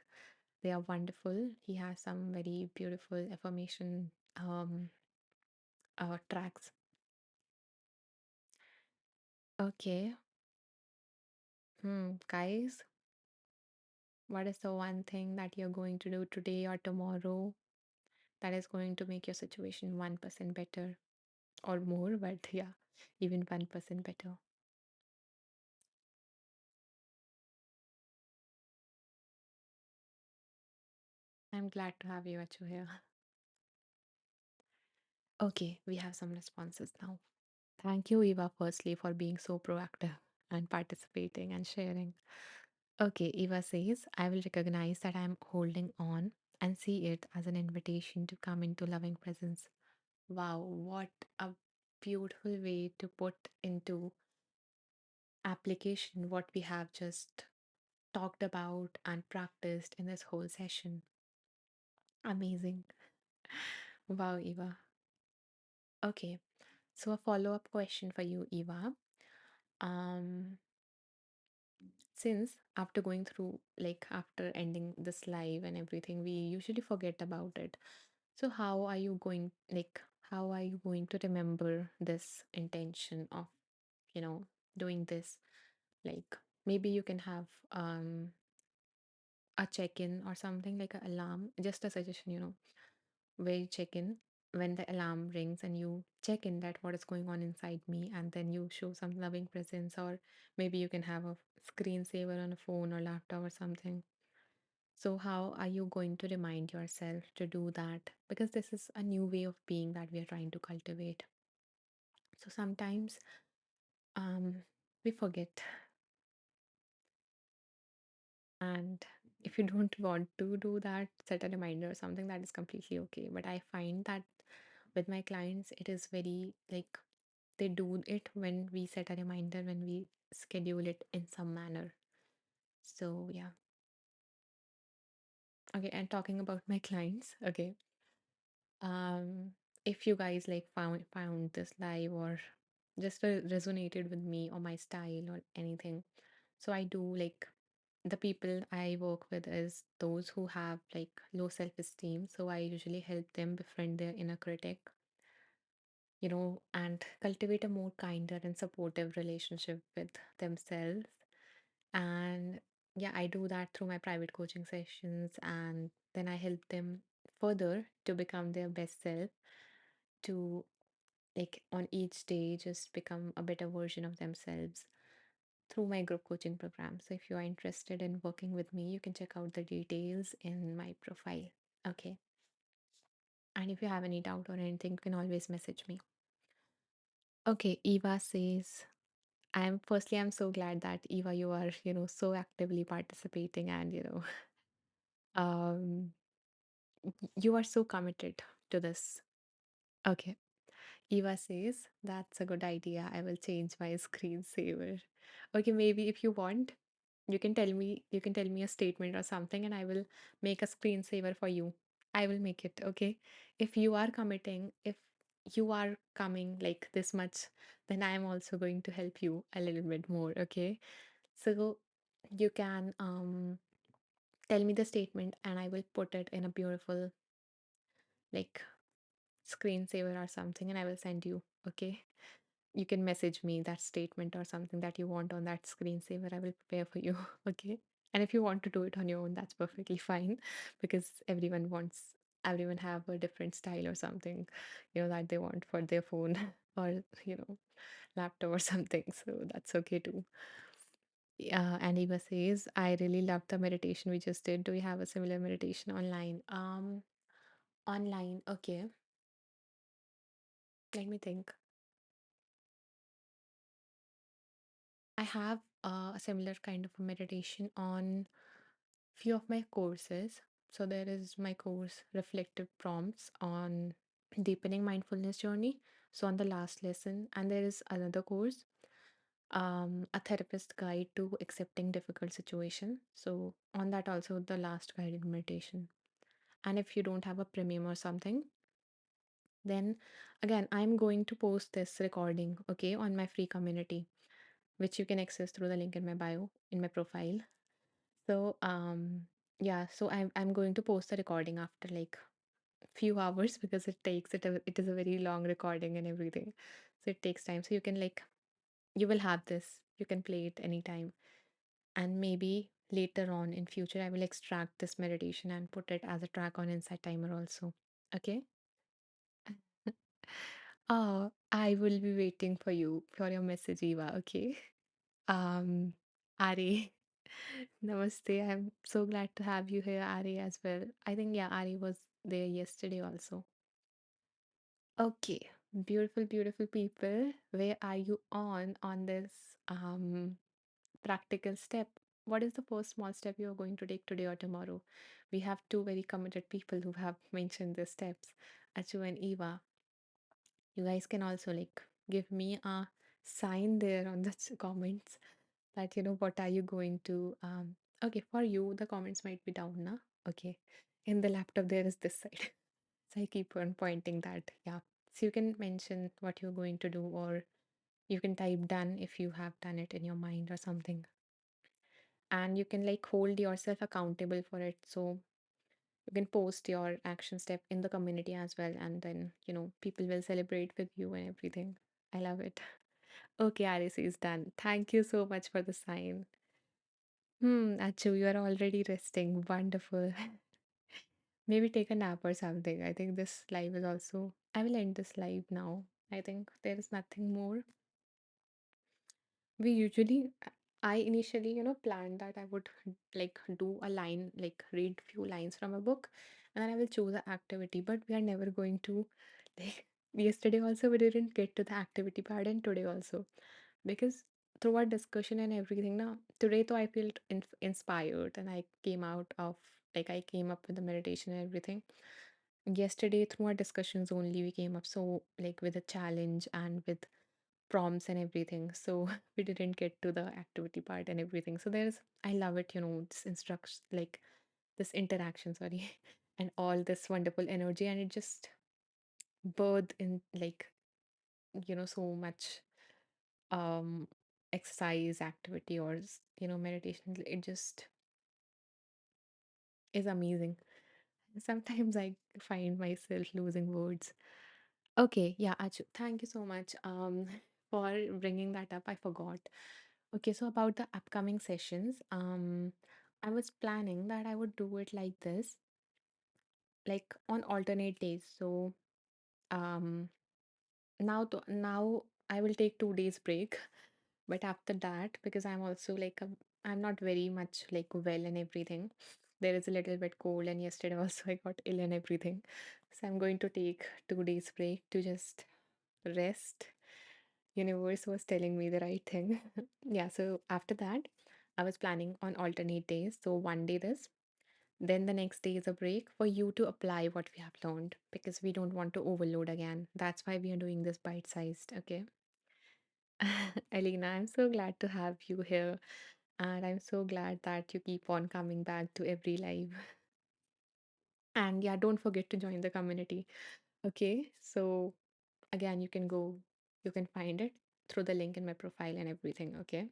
They are wonderful. He has some very beautiful affirmation tracks. Okay. Guys, what is the one thing that you're going to do today or tomorrow that is going to make your situation 1% better or more? But yeah, even 1% better. I'm glad to have you, Achu, here. Okay, we have some responses now. Thank you, Eva, firstly, for being so proactive and participating and sharing. Okay, Eva says, I will recognize that I'm holding on and see it as an invitation to come into loving presence. Wow, what a beautiful way to put into application what we have just talked about and practiced in this whole session. Amazing. Wow, Eva. Okay, so a follow-up question for you, Eva. Um, since after going through, like after ending this live and everything, we usually forget about it. So how are you going to remember this intention of, you know, doing this? Like maybe you can have a check-in or something like an alarm, just a suggestion, where you check in when the alarm rings and you check in that what is going on inside me, and then you show some loving presence, or maybe you can have a screensaver on a phone or laptop or something. So how are you going to remind yourself to do that, because this is a new way of being that we are trying to cultivate. So sometimes we forget, and if you don't want to do that, set a reminder or something, that is completely okay. But I find that with my clients, it is very like they do it when we set a reminder, when we schedule it in some manner. So, yeah. Okay, and talking about my clients, okay. Um, if you guys like found this live or just resonated with me or my style or anything, so I do like the people I work with is those who have like low self-esteem. So I usually help them befriend their inner critic, and cultivate a more kinder and supportive relationship with themselves. And yeah, I do that through my private coaching sessions, and then I help them further to become their best self, to like on each day just become a better version of themselves through my group coaching program. So if you are interested in working with me, you can check out the details in my profile. Okay. And if you have any doubt or anything, you can always message me. Okay, Eva says, I'm so glad that Eva, you are, so actively participating and, um, you are so committed to this. Okay. Eva says, that's a good idea. I will change my screensaver. Okay, maybe if you want, you can tell me a statement or something and I will make a screensaver for you. I will make it, okay? If you are committing, if you are coming like this much, then I am also going to help you a little bit more, okay? So you can tell me the statement and I will put it in a beautiful like screensaver or something and I will send you, okay? You can message me that statement or something that you want on that screensaver. I will prepare for you. Okay. And if you want to do it on your own, that's perfectly fine because everyone have a different style or something, that they want for their phone or, laptop or something. So that's okay too. Yeah. And Eva says, I really love the meditation we just did. Do we have a similar meditation online? Online. Okay. Let me think. I have a similar kind of a meditation on few of my courses. So there is my course Reflective Prompts on deepening mindfulness journey. So on the last lesson, and there is another course, a therapist guide to accepting difficult situation. So on that also the last guided meditation. And if you don't have a premium or something, then again I'm going to post this recording, okay, on my free community, which you can access through the link in my bio in my profile. So yeah, so I'm going to post the recording after like few hours because it is a very long recording and everything. So it takes time. So you will have this. You can play it anytime. And maybe later on in future I will extract this meditation and put it as a track on Insight Timer also. Okay? Oh, I will be waiting for you for your message, Eva. Okay. Um, Ari. Namaste. I'm so glad to have you here, Ari, as well. I think, yeah, Ari was there yesterday also. Okay, beautiful, beautiful people. Where are you on this practical step? What is the first small step you are going to take today or tomorrow? We have two very committed people who have mentioned the steps, Achu and Eva. You guys can also like give me a sign there on the comments that what are you going to okay, for you the comments might be down now. Okay, in the laptop there is this side. So I keep on pointing that, yeah. So you can mention what you're going to do, or you can type done if you have done it in your mind or something. And you can like hold yourself accountable for it. So you can post your action step in the community as well, and then people will celebrate with you and everything. I love it. Okay, Aris is done. Thank you so much for the sign. Achu, you are already resting. Wonderful. Maybe take a nap or something. I think this live is also. I will end this live now. I think there is nothing more. We usually, I initially, planned that I would like do a line, like read few lines from a book, and then I will choose an activity. But we are never going to, like, yesterday also we didn't get to the activity part, and today also, because through our discussion and everything, now today though I feel inspired, and I came up with the meditation and everything. Yesterday through our discussions only we came up so like with a challenge and with prompts and everything. So we didn't get to the activity part and everything. So there's, I love it, this instruction, like this interaction, sorry, and all this wonderful energy, and it just birthed in like, so much um exercise activity or meditation. It just is amazing. Sometimes I find myself losing words. Okay, yeah, Achu, thank you so much for bringing that up. I forgot. Okay, so about the upcoming sessions, I was planning that I would do it like this, like on alternate days. So, um, now I will take 2 days break, but after that, because I'm also like I'm not very much like well and everything. There is a little bit cold, and yesterday also I got ill and everything. So I'm going to take 2 days break to just rest. Universe was telling me the right thing. Yeah, so after that, I was planning on alternate days. So one day this, then the next day is a break for you to apply what we have learned because we don't want to overload again. That's why we are doing this bite sized. Okay. Alina, I'm so glad to have you here. And I'm so glad that you keep on coming back to every live. And yeah, don't forget to join the community. Okay. So again, you can find it through the link in my profile and everything. Okay.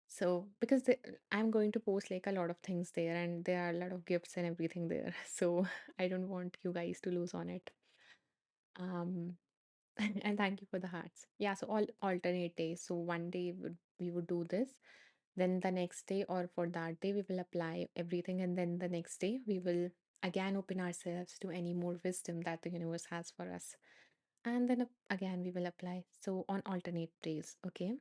So because I'm going to post like a lot of things there and there are a lot of gifts and everything there. So I don't want you guys to lose on it. Um, and thank you for the hearts. Yeah, so all alternate days. So one day we would do this, then the next day or for that day we will apply everything, and then the next day we will again open ourselves to any more wisdom that the universe has for us. And then again we will apply. So on alternate days, okay?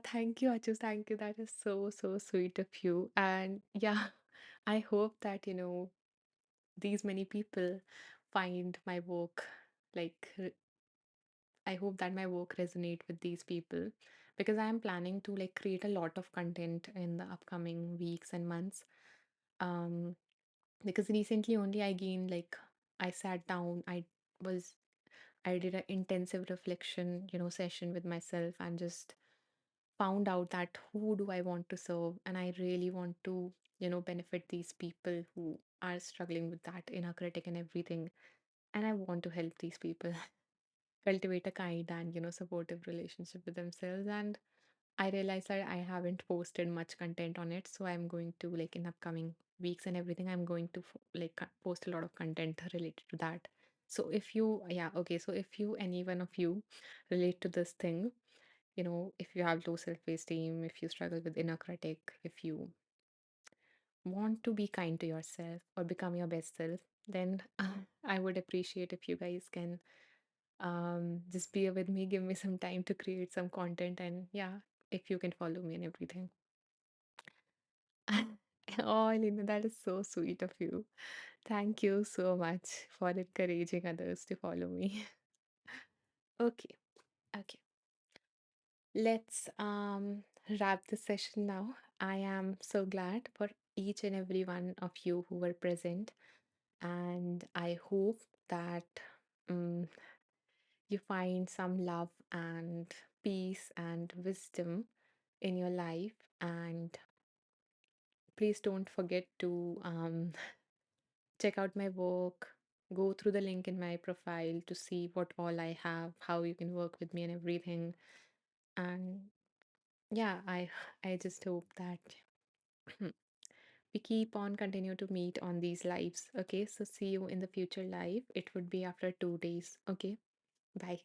Thank you, Achus. Thank you. That is so, so sweet of you. And yeah, I hope that, these many people find my work like I hope that my work resonate with these people because I am planning to like create a lot of content in the upcoming weeks and months. Um, because recently only I gained like I sat down, was I did an intensive reflection, session with myself and just found out that who do I want to serve, and I really want to, benefit these people who are struggling with that inner critic and everything. And I want to help these people cultivate a kind and supportive relationship with themselves. And I realized that I haven't posted much content on it, so I'm going to like in upcoming weeks and everything I'm going to post a lot of content related to that. So if you yeah, okay, so if you any one of you relate to this thing, if you have low self-esteem, if you struggle with inner critic, if you want to be kind to yourself or become your best self, then I would appreciate if you guys can just be with me, give me some time to create some content, and yeah, if you can follow me and everything. Oh, Elena, that is so sweet of you. Thank you so much for encouraging others to follow me. Okay, okay. Let's wrap the session now. I am so glad for each and every one of you who were present, and I hope that um, you find some love and peace and wisdom in your life. And please don't forget to check out my work. Go through the link in my profile to see what all I have, how you can work with me, and everything. And yeah, I just hope that we keep on continue to meet on these lives. Okay, so see you in the future live. It would be after 2 days. Okay, bye.